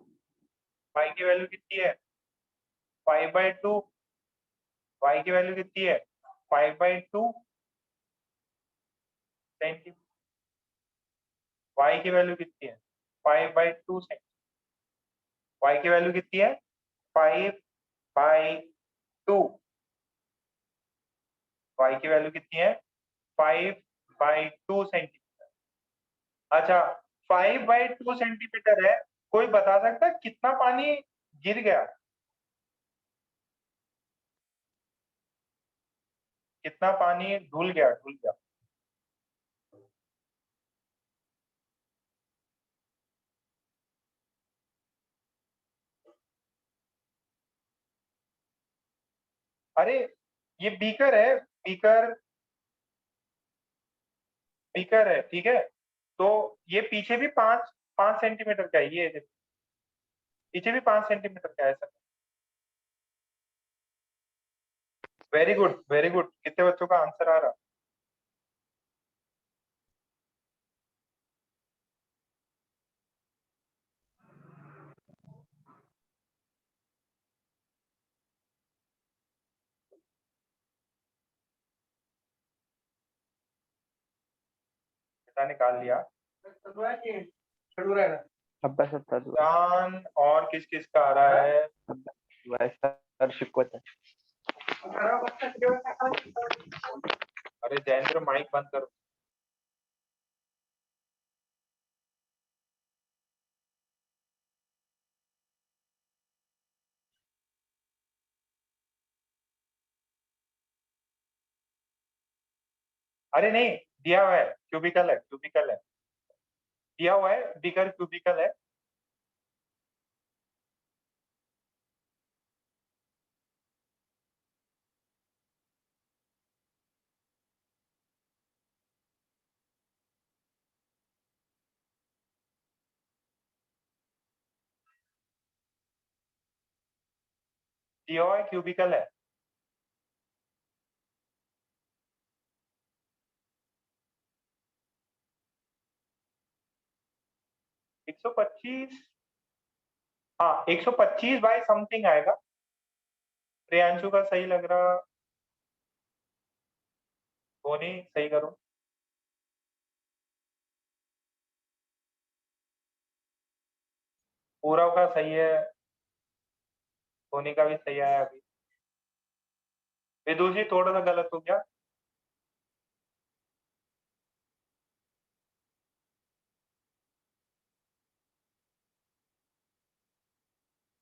वाई की वैल्यू कितनी है? 5/2। वाई की वैल्यू कितनी है? 5/2 सेंटीमीटर। वाई की वैल्यू कितनी है? 5/2 सेंटीमीटर। वाई की वैल्यू कितनी है? 5/2। वाई की वैल्यू कितनी है? 5/2 सेंटीमीटर। अच्छा, 5/2 सेंटीमीटर है। कोई बता सकता है कितना पानी गिर गया? कितना पानी धुल गया, धुल गया? अरे ये बीकर है, बीकर, बीकर है। ठीक है, तो ये पीछे भी 5 5 सेंटीमीटर का है, ये देखो, पीछे भी 5 सेंटीमीटर का है sir. Very good, very good. कितने बच्चों का आंसर आ रहा? बेटा निकाल लिया। अभ्यास होता तो जान, और किस किस का आ रहा है? सर शिकवत आहे. अरे जयेंद्र, माइक बंद करो। अरे नहीं, दिया हुआ है, क्यूबिकल है, क्यूबिकल है, दिया हुआ है, बिगर क्यूबिकल है। दिया हुआ क्यूबिकल है, एक सौ पच्चीस, हाँ 125 बाय समथिंग आएगा। प्रियांशु का सही लग रहा, धोनी सही करो। पूरव का सही है, धोनी का भी सही आया अभी। विदुषी थोड़ा सा गलत हो गया।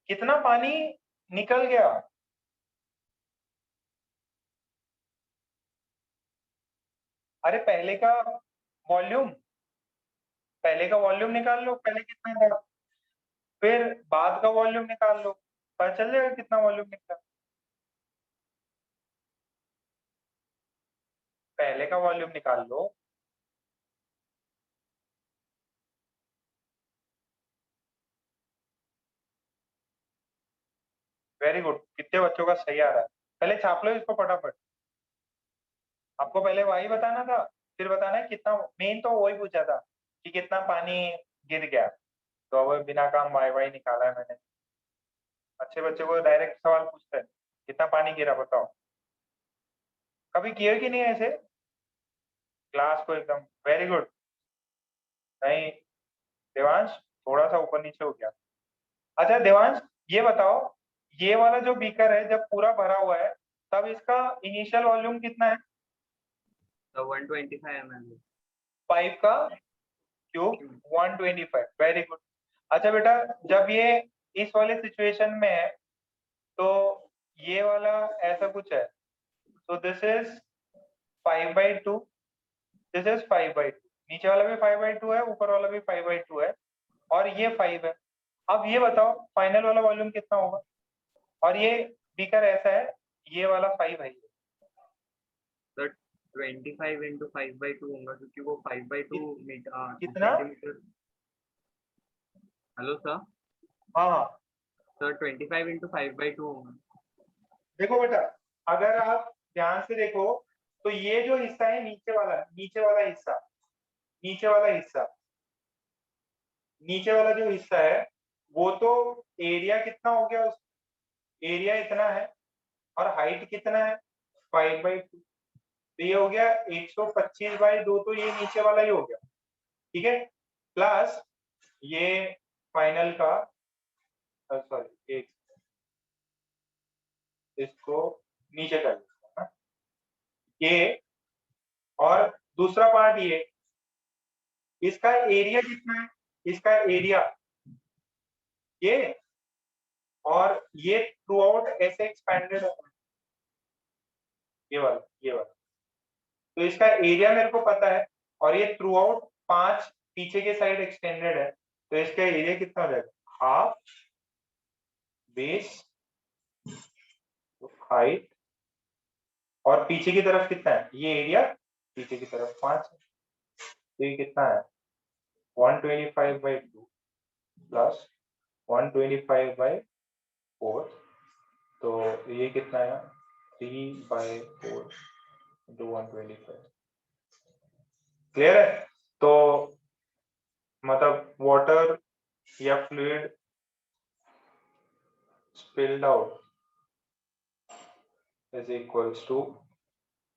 कितना पानी निकल गया? अरे पहले का वॉल्यूम, पहले का वॉल्यूम निकाल लो, पहले कितना था, फिर बाद का वॉल्यूम निकाल लो, पता चल जाएगा कितना वॉल्यूम निकला। पहले का वॉल्यूम निकाल लो। वेरी गुड, कितने बच्चों का सही आ रहा है। पहले छाप लो इसको फटाफट। आपको पहले वाई बताना था, फिर बताना है कितना, मेन तो वही पूछा था कि कितना पानी गिर गया, तो अब बिना काम वाई वाई निकाला है मैंने। अच्छे बच्चे को डायरेक्ट सवाल पूछते हैं, कितना पानी गिरा बताओ। कभी किए कि नहीं ऐसे क्लास को एकदम? Very good. नहीं देवांश, थोड़ा सा ऊपर नीचे हो गया। अच्छा देवांश, ये बताओ, ये वाला जो बीकर है जब पूरा भरा हुआ है तब इसका इनिशियल वॉल्यूम कितना है? तो 125 ml। 5 का क्यूब 125। Very good. अच्छा बेटा, जब ये इस वाले सिचुएशन में है तो ये वाला ऐसा कुछ है, तो दिस इज 5/2, दिस इज 5/2, नीचे वाला भी 5/2 है, ऊपर वाला भी 5/2 है, और ये 5 है। अब ये बताओ फाइनल वाला वॉल्यूम कितना होगा? और ये बीकर ऐसा है, ये वाला 5 है। तो 25 into 5/2 होगा, क्योंकि वो 5/2 कितना? सेंटीमीटर। हेलो सर, हाँ हाँ, तो 25 into 5/2 होगा। देखो बेटा, अगर आप ध्यान से देखो तो ये जो हिस्सा है नीचे वाला, नीचे वाला हिस्सा, नीचे वाला हिस्सा, नीचे वाला जो हिस्सा है वो तो एरिया कितना हो गया, उस एरिया इतना है और हाइट कितना है 5/2, तो ये हो गया 125/2, तो ये नीचे वाला ही हो गया, ठीक है। प्लस ये फाइनल का, सॉरी एक, इसको नीचे कर देते हैं, ये, और दूसरा पार्ट ये, इसका एरिया कितना है, इसका एरिया ये, और ये थ्रू आउट ऐसे एक्सपेंडेड है, ये वाला, तो इसका एरिया मेरे को पता है, और ये थ्रू आउट 5 पीछे के साइड एक्सटेंडेड है, तो इसका एरिया कितना हो जाएगा, हाफ बेस हाइट, और पीछे की तरफ कितना है, ये एरिया पीछे की तरफ 5 है, तो ये कितना है 125/2 प्लस 125/4, तो ये कितना है 3/4 into 125। क्लियर है? तो मतलब वाटर या fluid spilled out is equals to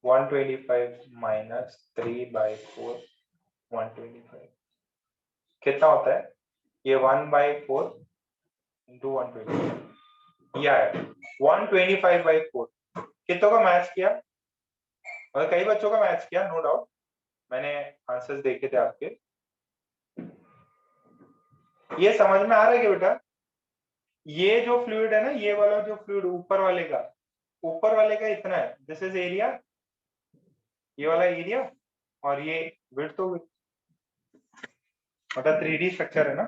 125 minus 3/4 125। कितना होता है ये 1/4 into 125, यह है 125/4। कितनों का मैच किया, और कई बच्चों का मैच किया, नो डाउट, मैंने आंसर्स देखे थे आपके। ये समझ में आ रहा है कि बेटा, ये जो फ्लूइड है ना, ये वाला जो फ्लूइड ऊपर वाले का, ऊपर वाले का इतना है, दिस इज एरिया, ये वाला एरिया, और ये विड्थ हो गई, मतलब 3D स्ट्रक्चर है ना।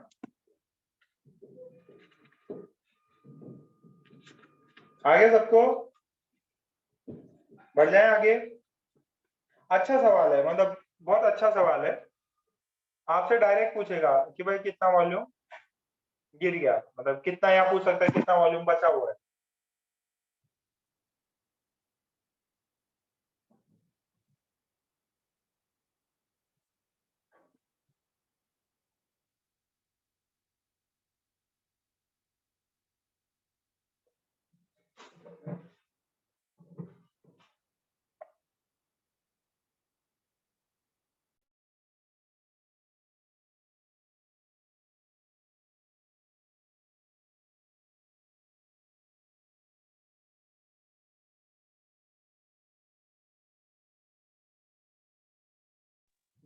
आगे सबको बढ़ जाए आगे। अच्छा सवाल है, मतलब बहुत अच्छा सवाल है। आपसे डायरेक्ट पूछेगा कि भाई कितना वॉल्यूम गिर गया, मतलब कितना, यहाँ पूछ सकता है कितना वॉल्यूम बचा हुआ है।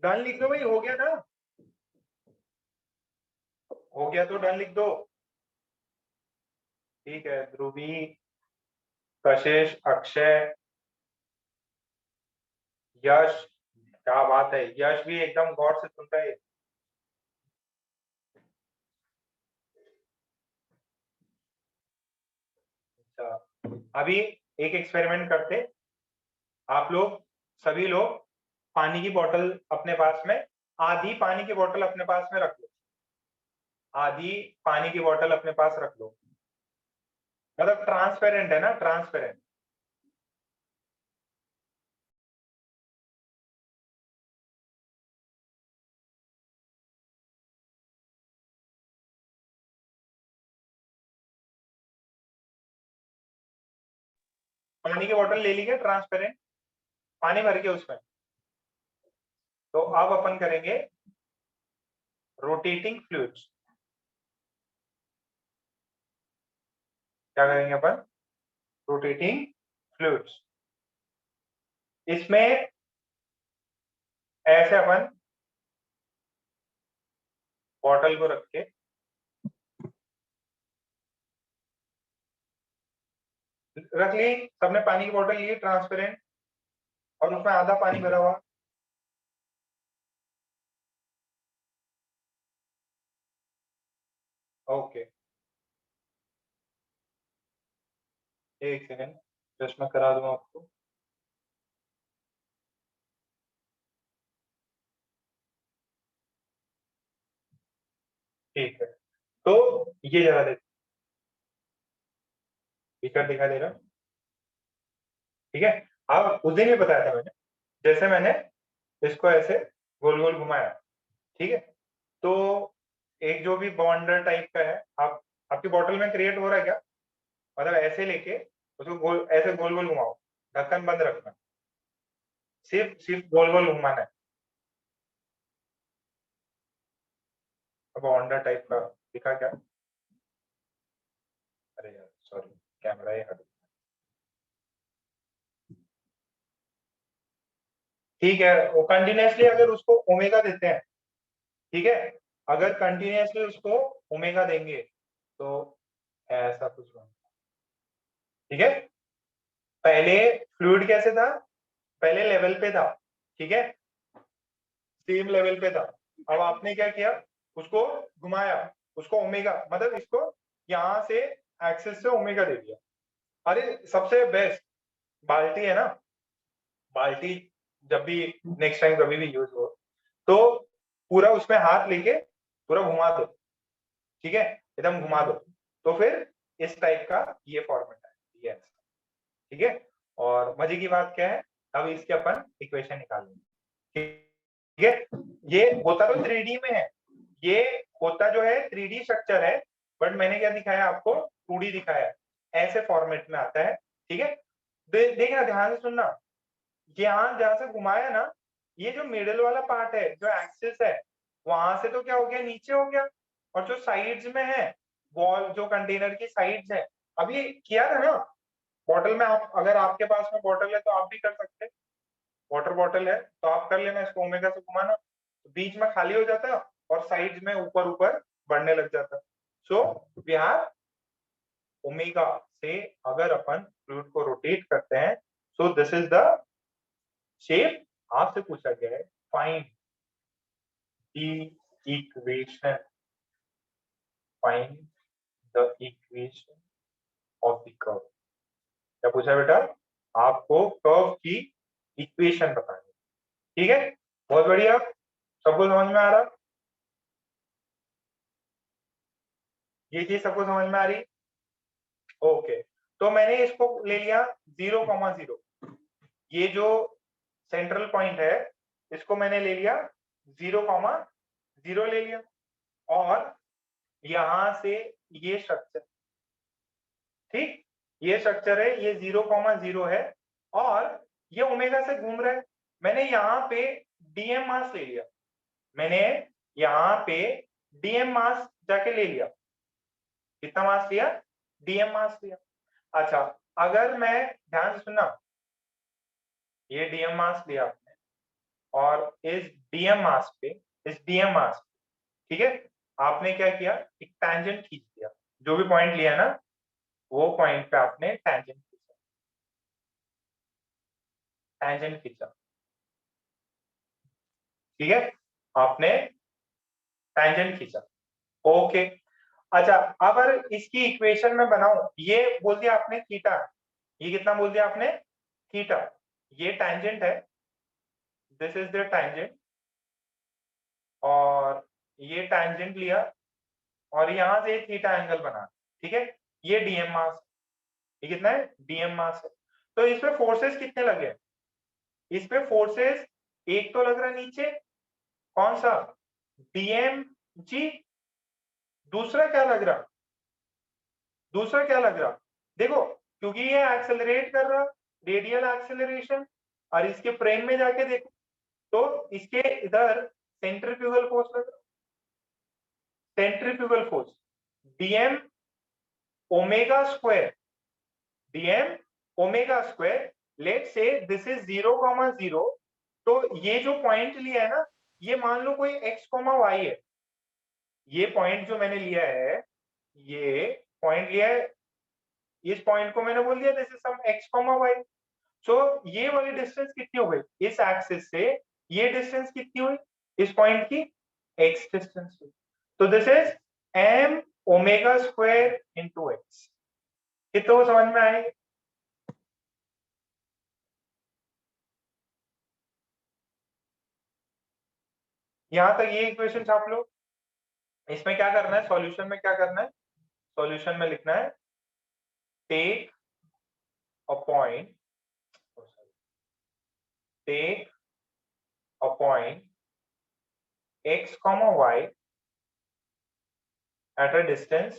डन लिख दो भाई, हो गया ना, हो गया तो डन लिख दो। ठीक है, ध्रुवी, कशिश, अक्षय, यश, क्या बात है, यश भी एकदम गौर से सुन रहा है। अच्छा, अभी एक एक्सपेरिमेंट करते, आप लोग सभी लोग पानी की बोतल अपने पास में, आधी पानी की बोतल अपने पास में रख लो, आधी पानी की बोतल अपने पास रख लो, मतलब ट्रांसपेरेंट है ना, ट्रांसपेरेंट। पानी की बोतल ले ली क्या ट्रांसपेरेंट, पानी भर के उसमें, तो अब अपन करेंगे रोटेटिंग फ्लूइड्स। क्या करेंगे अपन, रोटेटिंग फ्लूइड्स। इसमें ऐसे अपन बॉटल को रख के रख ली, सबने पानी की बोतल ली ट्रांसपेरेंट, और उसमें आधा पानी भरा हुआ, ओके, एक सेकेंड, जस्ट मैं करा दूंगा आपको। ठीक है, तो ये जरा देखो, स्पीकर दिखा दे रहा, ठीक है। अब उस दिन भी बताया था मैंने, जैसे मैंने इसको ऐसे गोल गोल घुमाया, ठीक है, तो एक जो भी बॉन्डर टाइप का है, आप आपकी बॉटल में क्रिएट हो रहा है क्या, मतलब ऐसे लेके उसको गोल, ऐसे गोल गोल घुमाओ, ढक्कन बंद रखना, सिर्फ सिर्फ गोल गोल घुमाना है। बॉन्डर टाइप का दिखा क्या, अरे यार सॉरी, कैमरा ही हट, ठीक है, वो कंटिन्यूसली अगर उसको ओमेगा देते हैं, ठीक है, अगर कंटिन्यूसली उसको ओमेगा देंगे तो ऐसा कुछ बन, ठीक है। पहले फ्लूइड कैसे था, पहले लेवल पे था, ठीक है, सेम लेवल पे था, अब आपने क्या किया, उसको घुमाया, उसको ओमेगा, मतलब इसको यहाँ से एक्सिस से ओमेगा दे दिया। अरे सबसे बेस्ट बाल्टी है ना, बाल्टी जब भी नेक्स्ट टाइम कभी भी यूज हो, तो पूरा उसमें हाथ लेके पूरा घुमा दो, ठीक है, एकदम घुमा दो, तो फिर इस टाइप का ये फॉर्मेट है, ये ऐसा, ठीक है। और मजे की बात क्या है, अब इसके अपन इक्वेशन निकालेंगे, ठीक है। ये होता तो 3D में है, ये होता जो है 3D स्ट्रक्चर है, बट मैंने क्या दिखाया आपको, 2D दिखाया है, ऐसे फॉर्मेट में आता है, ठीक है। देखना, ध्यान से सुनना, यहाँ जहां से घुमाया ना, ये जो मिडिल वाला पार्ट है, जो एक्सिस है, वहां से तो क्या हो गया, नीचे हो गया, और जो साइड्स में है, वॉल जो कंटेनर की साइड्स है, अब ये किया था ना बॉटल में, आप अगर आपके पास में बॉटल है तो आप भी कर सकते हैं, वाटर बॉटल है तो आप कर लेना, इसको ओमेगा से घुमाना, तो बीच में खाली हो जाता है और साइड्स में ऊपर ऊपर बढ़ने लग जाता है। सो वी हैव ओमेगा से अगर अपन फ्लूइड को रोटेट करते हैं, सो दिस इज द शेप, आपसे पूछा गया है find the equation, find the equation of the curve. क्या पूछा बेटा, आपको कर्व की इक्वेशन बतानी, ठीक है, बहुत बढ़िया, सबको समझ में आ रहा, ये चीज सबको समझ में आ रही, ओके। तो मैंने इसको ले लिया 0,0, ये जो सेंट्रल पॉइंट है इसको मैंने ले लिया 0,0 ले लिया, और यहां से ये स्ट्रक्चर, ठीक, ये स्ट्रक्चर है, ये 0,0 है, और ये ओमेगा से घूम रहा है, मैंने यहाँ पे डीएम मास ले लिया, मैंने यहाँ पे डीएम मास जाके ले लिया, कितना मास लिया, डीएम मास लिया। अच्छा, अगर मैं, ध्यान से सुनना, ये डीएम मास लिया आपने, और इस डीएम मास पे, इस डीएम मास, ठीक है, आपने क्या किया, एक टैंजेंट खींच दिया, जो भी पॉइंट लिया ना वो पॉइंट पे आपने टैंजेंट खींचा, टैंजेंट खींचा, ठीक है, आपने टैंजेंट खींचा। ओके, अच्छा अगर इसकी इक्वेशन में बनाऊं, ये बोल दिया आपने थीटा, ये कितना बोल दिया आपने, थीटा, ये टैंजेंट है, दिस इज द टैंजेंट, और ये टैंजेंट लिया और यहां से थीटा एंगल बना, ठीक है, ये डीएम मास, ये कितना है, डीएम मास है। तो इसमें फोर्सेस कितने लगे, इस पे फोर्सेस एक तो लग रहा है नीचे, कौन सा, डीएम जी, दूसरा क्या लग रहा, दूसरा क्या लग रहा, देखो क्योंकि ये एक्सेलरेट कर रहा, रेडियल एक्सेलरेशन, और इसके फ्रेम में जाके देखो तो इसके इधर सेंट्रीफ्यूगल फोर्स लग रहा, centrifugal force dm omega square, dm omega square, let say this is 0,0, तो ये जो पॉइंट लिया है ना, ये मान लो कोई x,y है, ये पॉइंट जो मैंने लिया है, ये पॉइंट लिया है, इस पॉइंट को मैंने बोल दिया दिस इज सम x,y, सो ये वाली डिस्टेंस कितनी हो गई, इस एक्सिस से ये डिस्टेंस कितनी हुई, इस पॉइंट की x डिस्टेंस हुई, तो this is m omega square into x, कितना वो समझ में आएगा, यहां तक ये इक्वेशन छाप लो। इसमें क्या करना है, सॉल्यूशन में क्या करना है, सॉल्यूशन में लिखना है take a point, take a point x, y at a distance,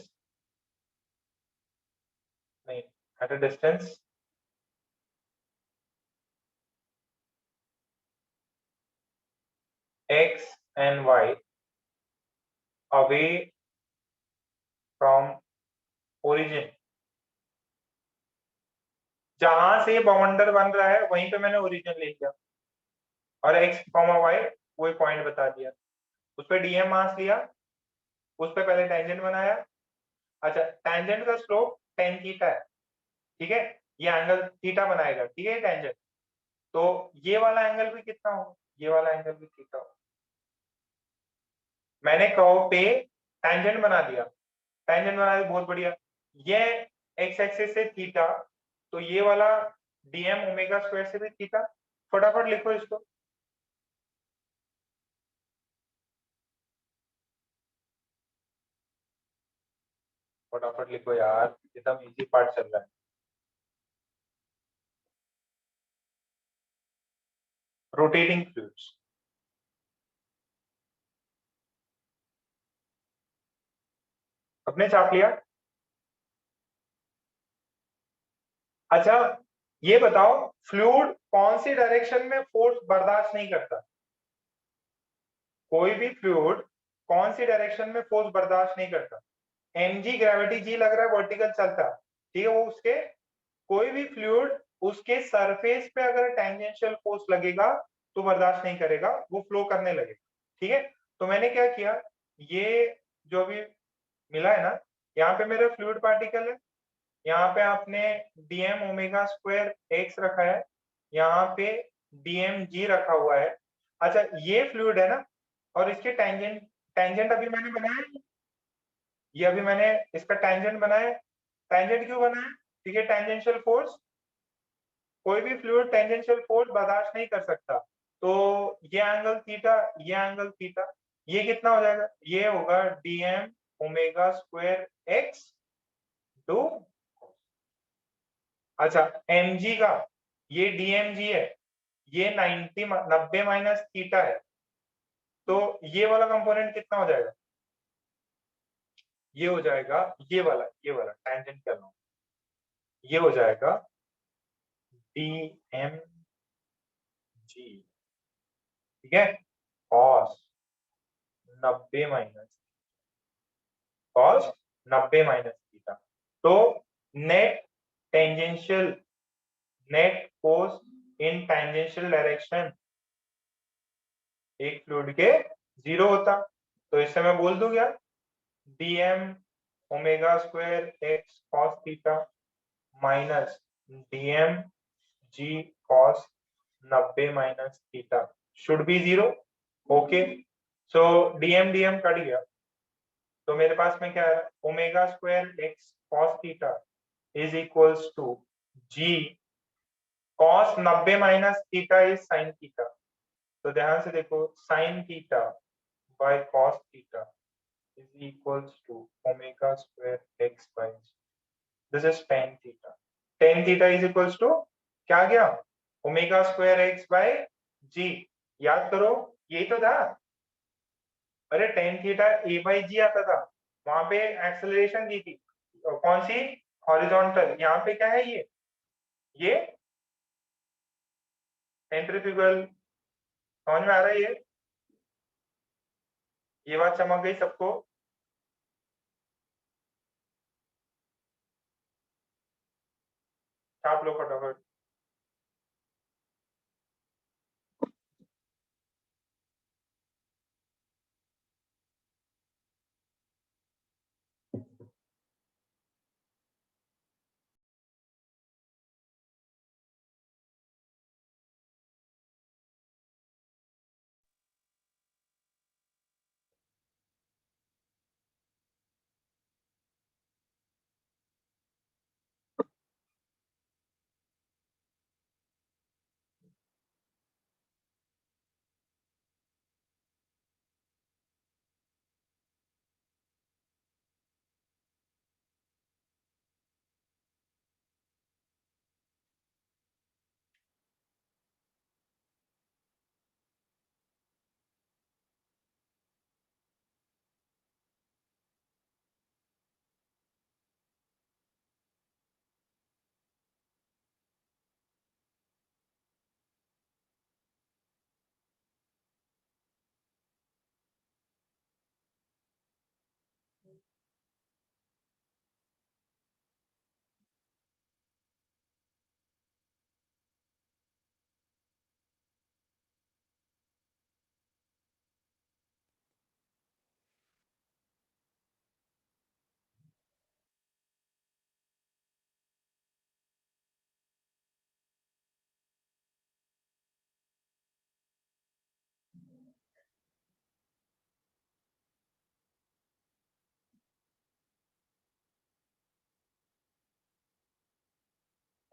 नहीं, at a distance x and y away from origin, जहां से बाउंडर बन रहा है वहीं पे मैंने ओरिजिन ले लिया, और x, y वही पॉइंट बता दिया, उस पर डीएम मास लिया, उस पर पहले टेंजेंट बनाया, अच्छा टेंजेंट का स्लोप टेन थीटा है, ठीक है, ये एंगल थीटा बनाएगा, ठीक है टेंजेंट, तो ये वाला एंगल भी कितना हो, ये वाला एंगल भी थीटा हो, मैंने कर्व पे टेंजेंट बना दिया, टेंजेंट बना दिया, बहुत बढ़िया, ये एक्स एक्सिस से थीटा, तो ये वाला डीएम ओमेगा स्क्वायर से भी थीटा, फटाफट लिखो इसको, फटाफट लिखो यार, एकदम इजी पार्ट चल रहा है, रोटेटिंग फ्लूइड्स, अपने छाप लिया। अच्छा ये बताओ फ्लूइड कौन सी डायरेक्शन में फोर्स बर्दाश्त नहीं करता, कोई भी फ्लूइड कौन सी डायरेक्शन में फोर्स बर्दाश्त नहीं करता, mg ग्रेविटी जी लग रहा है वर्टिकल चलता, ठीक है, वो उसके कोई भी फ्लूइड उसके सरफेस पे अगर टेंजेंशियल फोर्स लगेगा तो बर्दाश्त नहीं करेगा, वो फ्लो करने लगेगा, ठीक है, तो मैंने क्या किया, ये जो भी मिला है ना, यहाँ पे मेरा फ्लूइड पार्टिकल है, यहाँ पे आपने डीएम ओमेगा स्क्वायर एक्स रखा है, यहाँ पे डीएम जी रखा हुआ है, अच्छा ये फ्लूइड है ना, और इसके टेंजेंट, टेंजेंट अभी मैंने बनाया, ये अभी मैंने इसका टेंजेंट बनाया, टेंजेंट क्यों बनाया, ठीक है, टेंजेंशियल फोर्स, कोई भी फ्लूइड टेंजेंशियल फोर्स बर्दाश्त नहीं कर सकता, तो ये एंगल थीटा, ये एंगल थीटा, ये कितना हो जाएगा, ये होगा dm omega square x two, अच्छा mg का, ये dmg है, ये 90 माइनस थीटा है, तो ये वाला कंपोनेंट कितना हो जाएगा, ये हो जाएगा, ये वाला टेंजेंट कर रहा हूं, ये हो जाएगा dmg, ठीक है, cos 90 minus, cos 90 minus theta, तो net tangential, net force in tangential direction एक फ्लूइड के 0 होता। तो इससे मैं बोल दूं क्या, dm omega square x cos theta minus dm g cos 90 minus theta should be 0। Okay, so dm dm cut गया, तो मेरे पास में क्या है, omega square x cos theta is equals to g cos 90 minus theta is sin theta. तो ध्यान से देखो, sin theta by cos theta is equals to omega square x by g. This is tan theta. Tan theta is equals to क्या गया, omega square x by g। याद करो, यही तो था। अरे tan theta a by g आता था, वहां पे एक्सेलरेशन दी थी, कौन सी, हॉरिजॉन्टल। यहाँ पे क्या है, ये सेंट्रीफ्यूगल। समझ में आ रहा है ये बात समझ गई सबको। छाप लो फटाफट।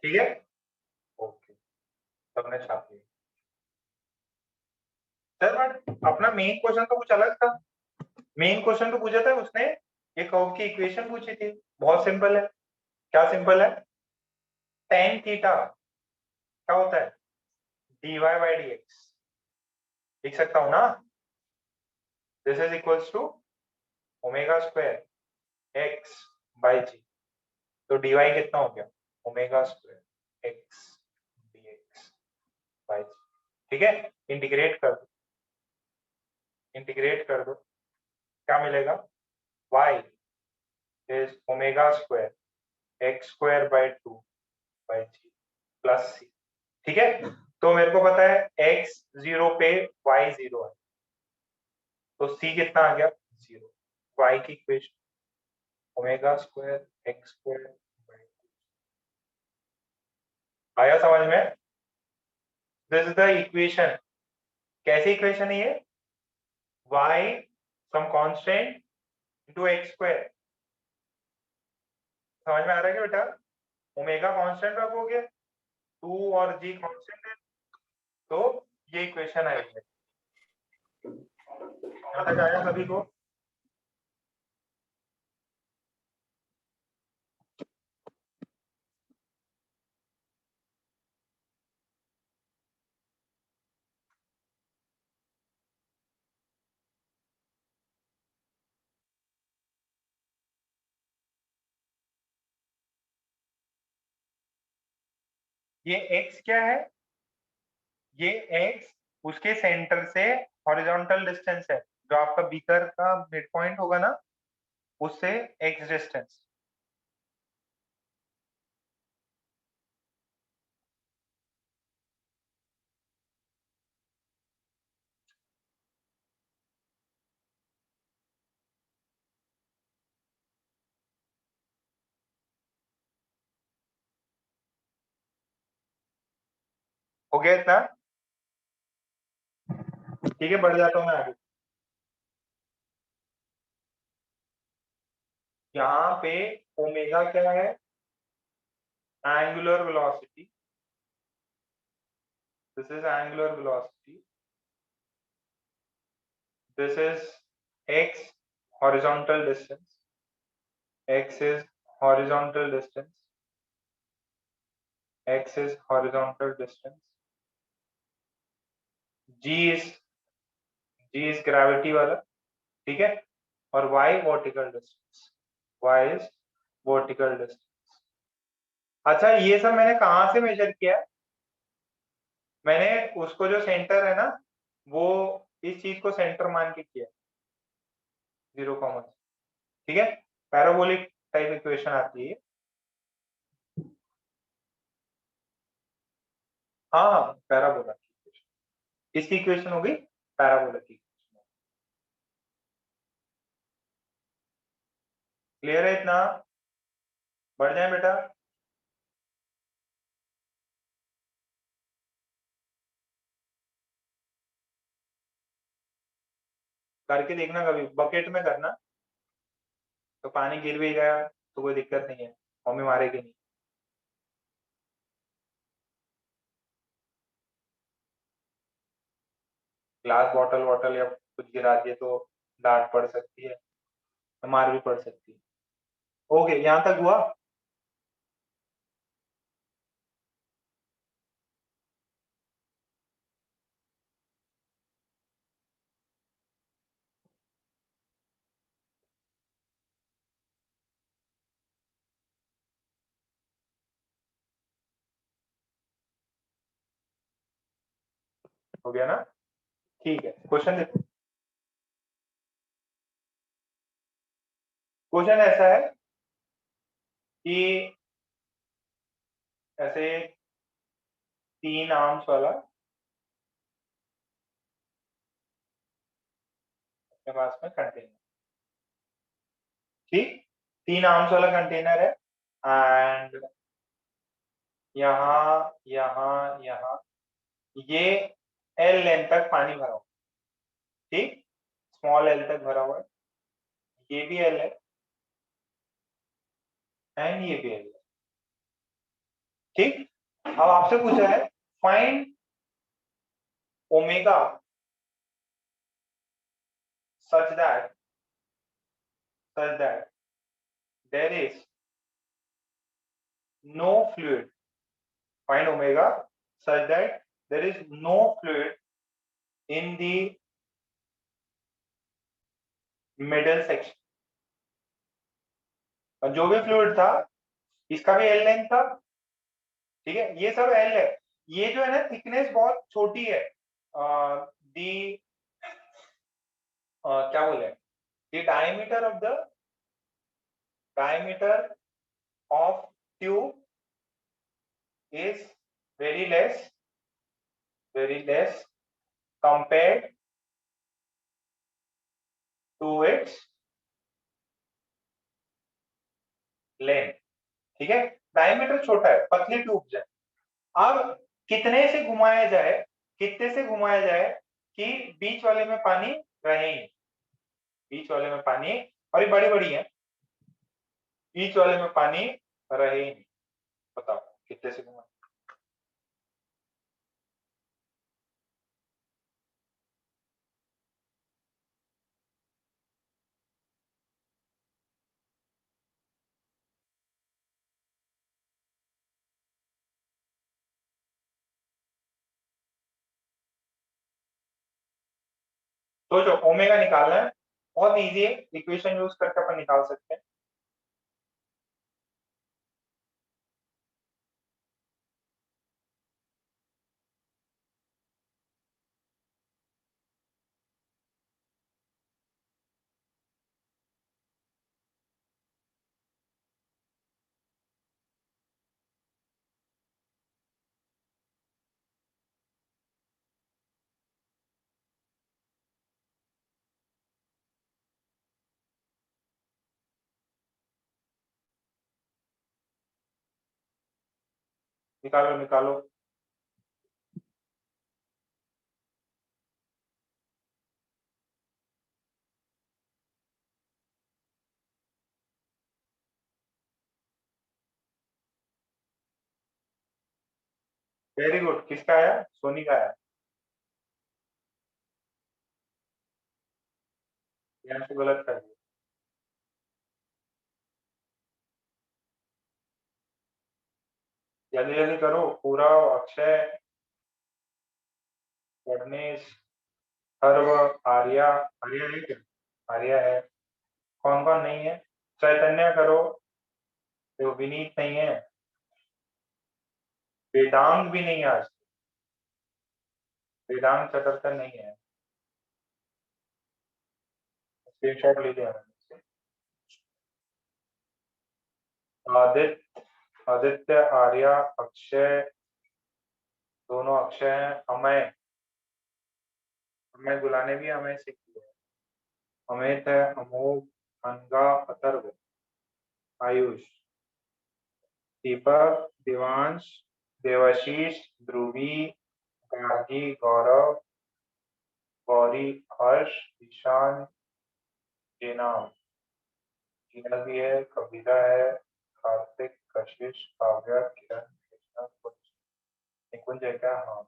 ठीक है, ओके, सबने छाप लिया। सर बट अपना मेन क्वेश्चन तो कुछ अलग था। मेन क्वेश्चन तो पूछा था उसने, ये कर्व की इक्वेशन पूछी थी, बहुत सिंपल है। क्या सिंपल है, tan थीटा क्या होता है, dy बाई dx। लिख सकता हूं ना, this is equals to omega square x by G. तो dy कितना हो गया, omega square x dx by G. ठीक है, इंटीग्रेट कर दो, इंटीग्रेट कर दो, क्या मिलेगा, y is omega square x square by 2 by G plus C. ठीक है, तो मेरे को पता है x 0 पे y 0 है, तो c कितना आ गया, 0। y की equation omega square x square by 2। आया समझ में, दिस इज द इक्वेशन। कैसी इक्वेशन है ये, y some constant into x square. समझ में आ रहा है क्या बेटा, ओमेगा कांस्टेंट रखोगे, 2 और g कांस्टेंट है, तो ये इक्वेशन आएगी। यहाँ तक आया सभी को। ये x क्या है, ये x उसके सेंटर से हॉरिजॉन्टल डिस्टेंस है, जो आपका बीकर का मिड पॉइंट होगा ना, उससे x डिस्टेंस। हो गया इतना? ठीक है, बढ़ जाता हूँ मैं आगे। यहाँ पे ओमेगा क्या है? Angular velocity. This is angular velocity. This is x horizontal distance. X is horizontal distance. X is horizontal distance. G is gravity वाला, ठीक है, और y vertical distance. Y is vertical distance. अच्छा, ये सब मैंने कहाँ से मेजर किया? मैंने उसको जो सेंटर है ना, वो इस चीज को सेंटर मान के किया, 0, ठीक है। पैराबोलिक टाइप इक्वेशन आती है। हाँ हाँ, पैराबोला की इक्वेशन, इसकी इक्वेशन हो गई पैराबोला की। क्लियर है इतना? बढ़ जाए बेटा। करके देखना, कभी बकेट में करना, तो पानी गिर भी गया तो कोई दिक्कत नहीं है, मम्मी मारेगी नहीं। ग्लास बॉटल वॉटल या कुछ गिरा दिए तो डांट पड़ सकती है, मार भी पड़ सकती है। ओके, यहाँ तक हुआ? हो गया ना? ठीक है, क्वेश्चन देखो। क्वेश्चन ऐसा है कि ऐसे 3 आर्म्स वाला अपने पास में कंटेनर, ठीक, 3 आर्म्स वाला कंटेनर है, एंड यहाँ यहाँ यहाँ ये एल लेंथ तक पानी भरा हुआ, ठीक, स्मॉल एल तक भरा हुआ है, ये भी एल है एंड ये भी एल है, ठीक। अब आपसे पूछा है find omega such that there is no fluid. Find omega such that there is no fluid in the middle section. और जो भी फ्लूइड था इसका भी एल लेंथ था, ठीक है, ये सब एल है। ये जो है ना, थिकनेस बहुत छोटी है, दी क्या बोले, the diameter of tube is very less compared to its length, ठीक है। डायमीटर छोटा है, पतली ट्यूब है। अब कितने से घुमाया जाए कि बीच वाले में पानी रहे ही, बीच वाले में पानी, और ये बड़ी बड़ी है, बीच वाले में पानी रहे ही नहीं, बताओ कितने से घुमाए? तो जो ओमेगा निकालना है, बहुत इजी है, इक्वेशन यूज करके अपन निकाल सकते हैं। निकालो निकालो। वेरी गुड, किसका आया? सोनी का आया। यहाँ से गलत कर दिया। जल्दी जल्दी करो, पूरा। अक्षय, गणेश, सर्व, आर्या। आर्या है क्या? आर्या है। कौन कौन नहीं है? चैतन्य करो। तो विनीत नहीं है। वेदांग भी नहीं है आज। वेदांग चतुर्थन नहीं है। स्क्रीनशॉट ले लिया मैंने। आदित्य, आदित्य, आर्या, अक्षय, दोनों अक्षय हैं। अमय, अमय बुलाने भी अमय से किए हैं। अमित है, अमोघ, अनगा, अथर्व, आयुष, दीपक, दिवांश, देवाशीष, ध्रुवी, गार्गी, गौरव, गौरी, हर्ष, ईशान, जेनाम, जीना भी है, कविता है, कार्तिक, कशिश, काव्या, किरण, कृष्णा, कुंज। निकुंज है क्या? हाँ।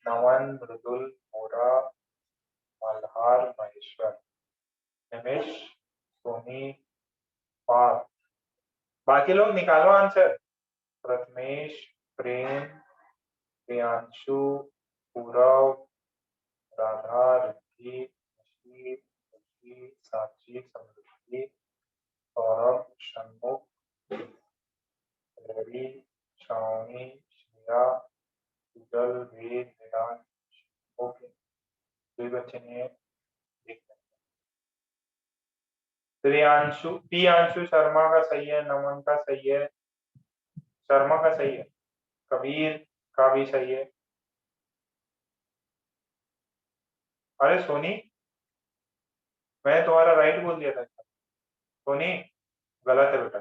नमन, मृदुल, मोरा, मल्हार, महेश्वर, निमिष, सोनी, पार्थ। बाकी लोग निकालो आंसर। प्रथमेश, प्रेम, प्रियांशु, पूरव, राधा, रिद्धि, ऋषि, ऋषि, साक्षी, समृद्धि, सौरभ, षणमुख, रवि, श्रावणी, श्रेया, सुजल, वेद, वेदांत। ओके, कोई बच्चे नहीं है। देखते हैं। प्रियांशु, प्रियांशु शर्मा का सही है, नमन का सही है, शर्मा का सही है, कबीर का भी सही है। अरे सोनी, मैंने तुम्हारा राइट बोल दिया था। सोनी, गलत है बेटा।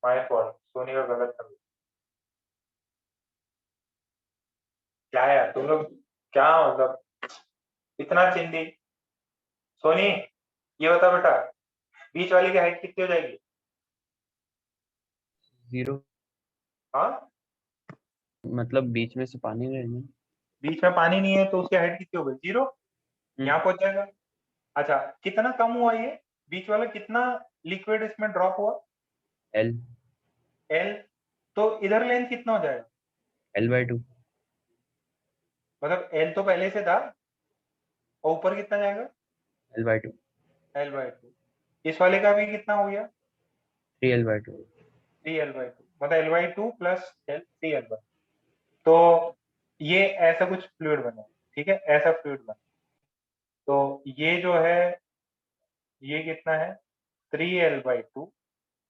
माय फॉल्ट, सोनी का गलत था। क्या यार तुम लोग, क्या मतलब इतना चिंदी। सोनी, ये बता बेटा, बीच वाली की हाइट कितनी हो जाएगी? 0 हाँ, मतलब बीच में से पानी रहना। बीच में पानी नहीं है तो उसकी हाइट कितनी हो गई? 0। यहाँ पहुंच जाएगा। अच्छा, कितना कम हुआ ये बीच वाला? कितना लिक्विड इसमें ड्रॉप हुआ? L L। तो इधर लेंथ कितना हो जाएगा? L/2 मतलब L तो पहले से था, और ऊपर कितना जाएगा? L/2 L/2। इस वाले का भी कितना हो गया? 3L/2 3L/2, मतलब L/2 प्लस L, 3L/2। तो ये ऐसा कुछ फ्लूइड बना, ठीक है, ऐसा फ्लूइड बना। तो ये जो है, ये कितना है? 3L/2।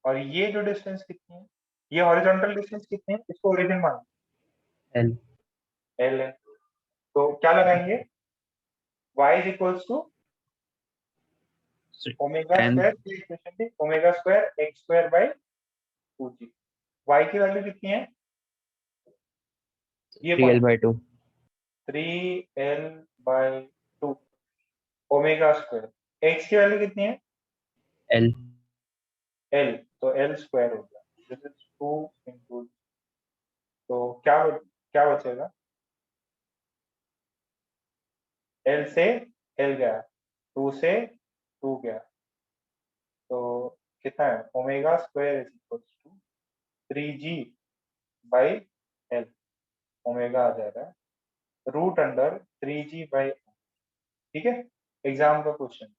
और ये जो डिस्टेंस कितनी है? ये हॉरिजॉन्टल डिस्टेंस कितनी है? इसको ओरिजिन मान L L है। तो क्या लगाएंगे? y is equals to omega tan square, equation थी omega square x square by 2g। y की वैल्यू कितनी है? ये 3L/2 3L/2 omega square. x की वैल्यू कितनी है? L L, तो L स्क्वायर हो गया। दिस इज 2 into, तो क्या बचेगा? L से L गया, 2 से 2 गया, तो कितना है? Omega square is equals to 3g by L। Omega आ जाएगा रूट अंडर 3g बाई। ठीक है, एग्जाम का क्वेश्चन,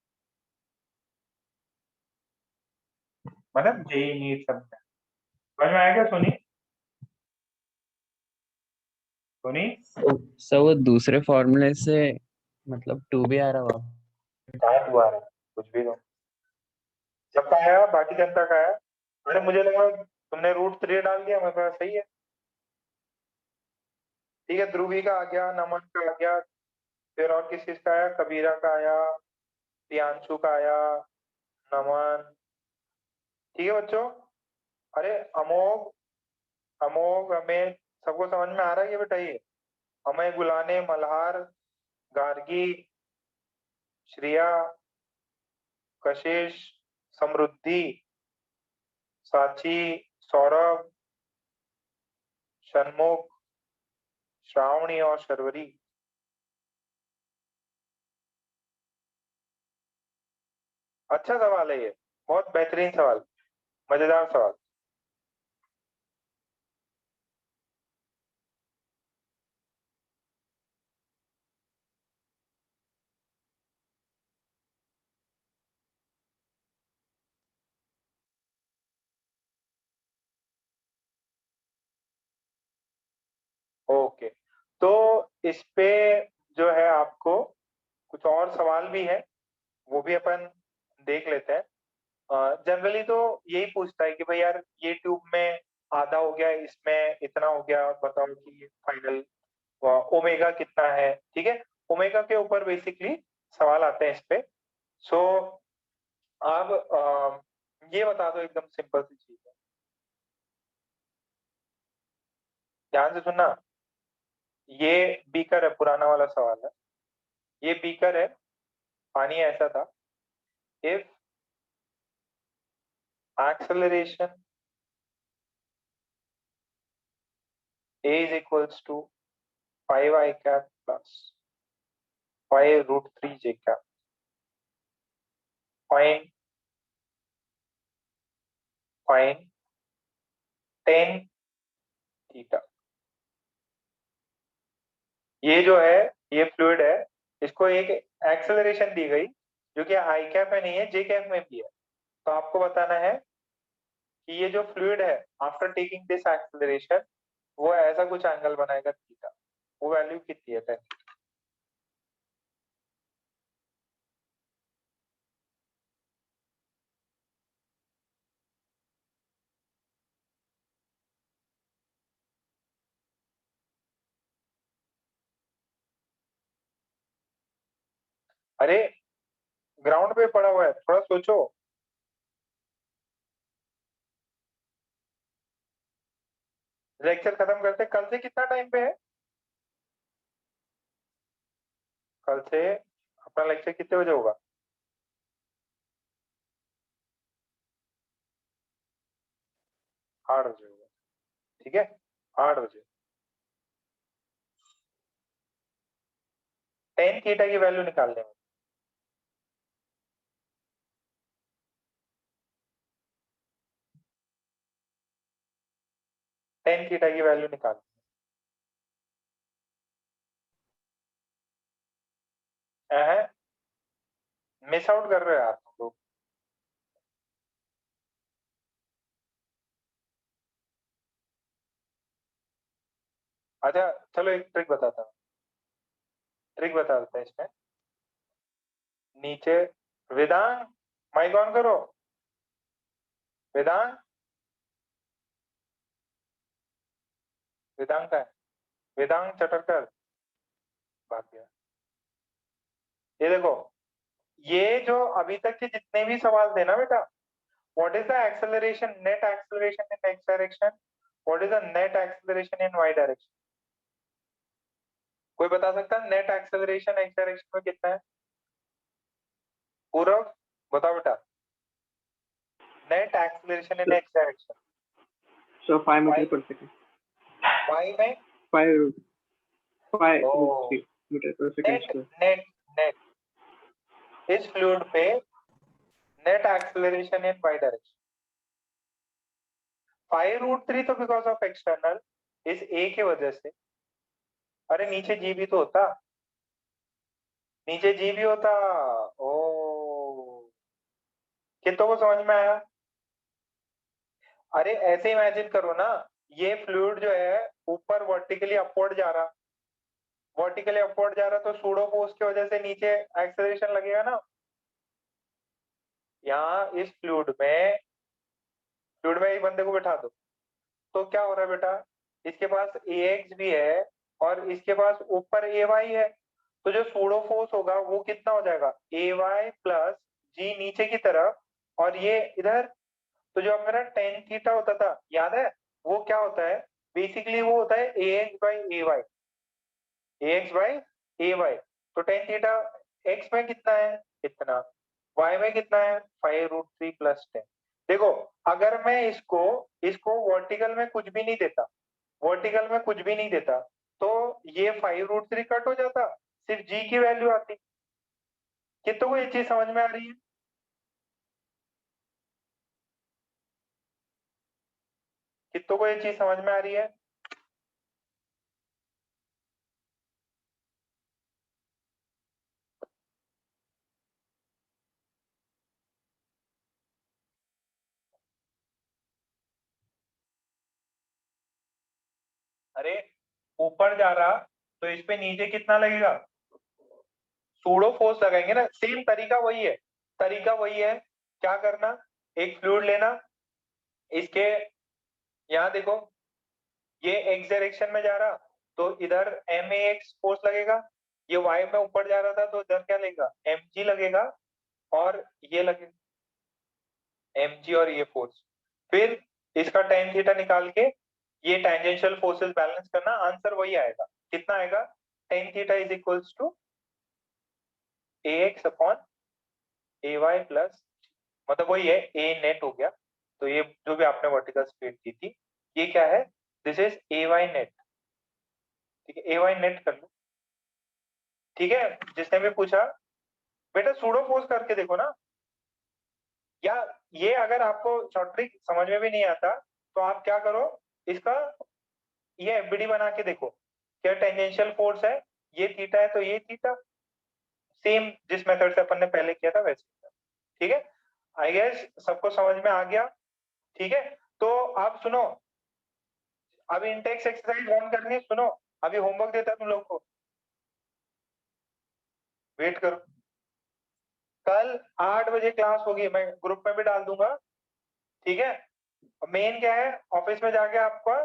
मतलब जेई नीट सब में। समझ में आया क्या सोनी? सोनी, सो वो दूसरे फॉर्मूले से मतलब 2 भी आ रहा होगा। कहाँ हुआ रहा है? कुछ भी दो। सबका आया, बाकी जनता का आया। अरे मुझे लगा तुमने रूट 3 डाल दिया, मेरे पास सही है। ठीक है, ध्रुवी का आ गया, नमन का आ गया, फिर और किस किस का आया? कबीरा का आया, प्रियांशु का आया, नमन। ठीक है बच्चों। अरे अमोघ, अमोघ, अमित, सबको समझ में आ रहा है ये बेटा? ये अमय, गुलाने, मल्हार, गार्गी, श्रेया, कशिश, समृद्धि, साची, सौरभ, शनमुख, श्रावणी और शर्वरी। अच्छा सवाल है ये, बहुत बेहतरीन सवाल, मजेदार सवाल। ओके, तो इस पे जो है आपको कुछ और सवाल भी है, वो भी अपन देख लेते हैं। जनरली तो यही पूछता है कि भाई यार ये ट्यूब में आधा हो गया, इसमें इतना हो गया, बताओ कि फाइनल ओमेगा कितना है। ठीक है, ओमेगा के ऊपर बेसिकली सवाल आते हैं इस पे। सो अब ये बता दो, एकदम सिंपल सी चीज है, ध्यान से सुनना। ये बीकर है, पुराना वाला सवाल है। ये बीकर है, पानी ऐसा था, if acceleration a is equals to 5 I cap plus 5 root 3 j cap, find tan theta। ये जो है, ये फ्लूइड है, इसको एक एक्सेलरेशन दी गई जो कि आई कैप में नहीं है, जे कैप में भी है। तो आपको बताना है कि ये जो फ्लूइड है आफ्टर टेकिंग दिस एक्सेलरेशन वो ऐसा कुछ एंगल बनाएगा थीटा, वो वैल्यू कितनी है 10। अरे ग्राउंड पे पड़ा हुआ है, थोड़ा सोचो। लेक्चर खत्म करते, कल से कितना टाइम पे है? कल से अपना लेक्चर कितने बजे होगा? 8 बजे होगा, ठीक है, 8 बजे। टेन थीटा की वैल्यू निकालने में, टेन थीटा की वैल्यू निकाल, मिस आउट कर रहे हो यार तुम लोग। अच्छा चलो एक ट्रिक बताता हूँ, ट्रिक बता देते हैं इसमें। नीचे वेदांग, माइक ऑन करो। वेदांग, वेदांग का है, वेदांग चटरकर भाग गया। ये देखो, ये जो अभी तक के जितने भी सवाल थे ना बेटा, what is the acceleration, net acceleration in x direction, what is the net acceleration in y direction? कोई बता सकता है नेट एक्सेलरेशन एक्स डायरेक्शन में कितना है? पूरव बताओ बेटा, net acceleration in x direction. So 5 meter per second. Y में 5 Oh. meter per second net square. Net net इस फ्लूइड पे net acceleration in y direction 5√3, तो बिकॉज ऑफ एक्सटर्नल इस ए की वजह से। अरे नीचे जी भी तो होता, नीचे जी भी होता। ओ, कितनों को समझ में आया? अरे ऐसे इमेजिन करो ना, ये फ्लूइड जो है ऊपर वर्टिकली अपवर्ड जा रहा, वर्टिकली अपवर्ड जा रहा, तो सूडो फोर्स की वजह से नीचे एक्सेलरेशन लगेगा ना। यहाँ इस फ्लूइड में एक बंदे को बैठा दो, तो क्या हो रहा है बेटा, इसके पास ax भी है और इसके पास ऊपर ay है, तो जो सूडो फोर्स होगा वो कितना हो जाएगा, ay प्लस जी नीचे की तरफ, और ये इधर। तो जो मेरा टेन थीटा होता था, याद है, वो क्या होता है? बेसिकली वो होता है ax by ay, ax by ay। तो टेन थीटा x में कितना है, इतना, y में कितना है, 5√3 प्लस 10। देखो अगर मैं इसको वर्टिकल में कुछ भी नहीं देता, वर्टिकल में कुछ भी नहीं देता, तो ये 5√3 कट हो जाता, सिर्फ जी की वैल्यू आती। कितनों को ये चीज समझ में आ रही है? कितनों को ये चीज समझ में आ रही है? अरे ऊपर जा रहा तो इस पे नीचे कितना लगेगा? सूडो फोर्स लगाएंगे ना, सेम तरीका वही है, तरीका वही है। क्या करना, एक फ्लूइड लेना, इसके यहाँ देखो ये एक्स डायरेक्शन में जा रहा तो इधर MAX फोर्स लगेगा, ये वाई में ऊपर जा रहा था तो इधर क्या लगेगा, mg लगेगा, और ये लगेगा mg और ये फोर्स। फिर इसका tan थीटा निकाल के ये टेंजेंशियल फोर्सेस बैलेंस करना, आंसर वही आएगा। कितना आएगा? tan theta is equals to ax upon ay plus, मतलब वही है, a नेट हो गया। तो ये जो भी आपने वर्टिकल स्पीड दी थी, ये क्या है, दिस इज ay नेट। ठीक है, ay नेट कर लो। ठीक है, जिसने भी पूछा बेटा सूडो फोर्स करके देखो ना, या ये अगर आपको शॉर्ट ट्रिक समझ में भी नहीं आता तो आप क्या करो, इसका ये FBD बना के देखो, क्या टेंजेंशियल फोर्स है, ये थीटा है तो ये थीटा, सेम जिस मेथड से अपन ने पहले किया था वैसे। ठीक है, आई गेस सबको समझ में आ गया। ठीक है, तो आप सुनो, अभी इंटेक्स एक्सरसाइज 1 करनी है, सुनो अभी होमवर्क देता है तुम लोग को, वेट करो। कल 8 बजे क्लास होगी, मैं ग्रुप में भी डाल दूंगा। ठीक है, मेन क्या है, ऑफिस में जाके आपका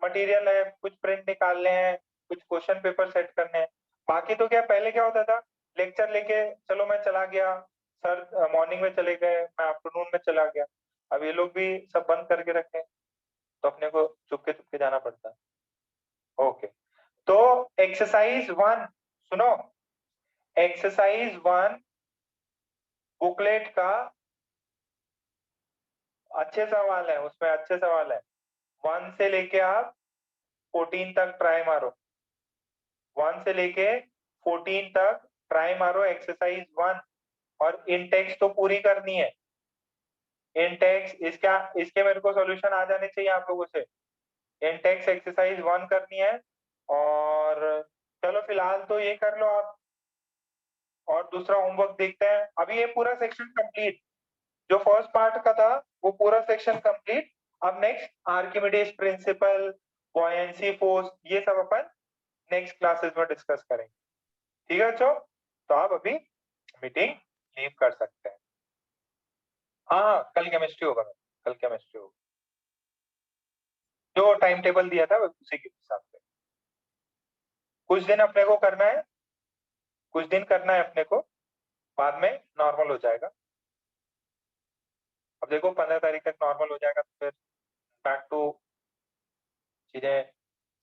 मटेरियल है, कुछ प्रिंट निकालने हैं, कुछ क्वेश्चन पेपर सेट करने हैं। बाकी तो क्या, पहले क्या होता था, लेक्चर लेके चलो मैं चला गया, सर मॉर्निंग में चले गए, मैं आफ्टरनून में चला गया। अब ये लोग भी सब बंद करके रखे, तो अपने को चुपके चुपके जाना पड़ता है। ओके, तो एक्सरसाइज 1 सुनो, एक्सरसाइज 1 बुकलेट का अच्छे सवाल है, उसमें अच्छे सवाल है। 1 से लेके आप 14 तक ट्राई मारो, 1 से लेके 14 तक ट्राई मारो एक्सरसाइज 1, और इंटेक्स तो पूरी करनी है। इंटेक्स इसके मेरे को सॉल्यूशन आ जाने चाहिए आप लोगों से। इंटेक्स एक्सरसाइज 1 करनी है, और चलो फिलहाल तो ये कर लो आप, और दूसरा होमवर्क देखते हैं। अभी ये पूरा सेक्शन कंप्लीट, जो फर्स्ट पार्ट का था वो पूरा सेक्शन कंप्लीट। अब next Archimedes principal, buoyancy force, ये सब अपन नेक्स्ट क्लासेस में डिस्कस करेंगे। ठीक है बच्चों, तो आप अभी मीटिंग लीव कर सकते हैं। हाँ कल केमिस्ट्री होगा, कल केमिस्ट्री होगा, जो टाइम टेबल दिया था उसी के हिसाब से। कुछ दिन अपने को करना है, कुछ दिन करना है अपने को, बाद में नॉर्मल हो जाएगा। अब देखो 15 तारीख तक नॉर्मल हो जाएगा तो फिर बैक टू चीजें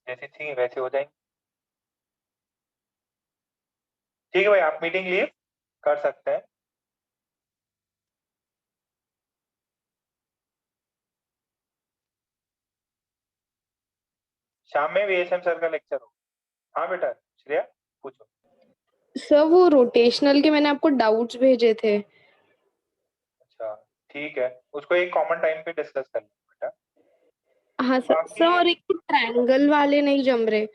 जैसी थी वैसे हो जाएंगी। ठीक है भाई, आप मीटिंग लीव कर सकते हैं। शाम में VSM सर का लेक्चर हो। हाँ बेटा श्रेया पूछो। सर वो रोटेशनल के मैंने आपको डाउट्स भेजे थे। अच्छा ठीक है, उसको एक कॉमन टाइम पे डिस्कस कर लेंगे बेटा। हाँ सर, बाकी और एक ट्रायंगल वाले नहीं जम रहे,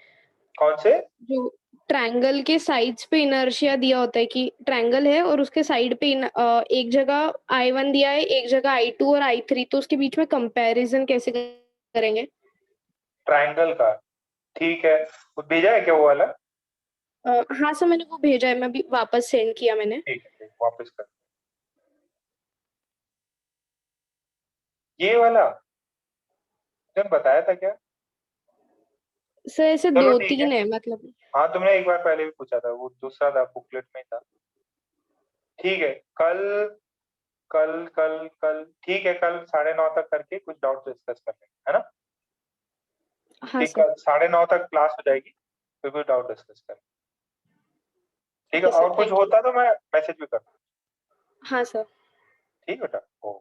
कौन से? जो ट्रायंगल के साइड्स पे इनर्शिया दिया होता है कि ट्रायंगल है और उसके साइड पे एक जगह I1 दिया है, एक जगह I2 और I3, तो उसके बीच में कंपैरिजन कैसे करेंगे? ट्रायंगल का, ठीक है, वो भेजा है क्या वो वाला? हाँ सर, मैंने वो भेजा है, मैं अभी वापस सेंड किया मैंने। ठीक है वापस कर, ये वाला तुमने बताया था क्या? सर ऐसे चलो दो ठीक है, तीन है मतलब। हाँ तुमने एक बार पहले भी पूछा था, वो दूसरा था बुकलेट में था। ठीक है, कल कल कल कल ठीक है, कल 9:30 तक करके कुछ डाउट डिस्कस कर लेंगे, है ना? हाँ ठीक, सर। कल 9:30 तक क्लास हो जाएगी, फिर कुछ डाउट डिस्कस करेंगे। ठीक है, सर और कुछ थैंक यू। होता तो मैं मैसेज भी कर दूँ। हाँ सर। ठीक बेटा, ओ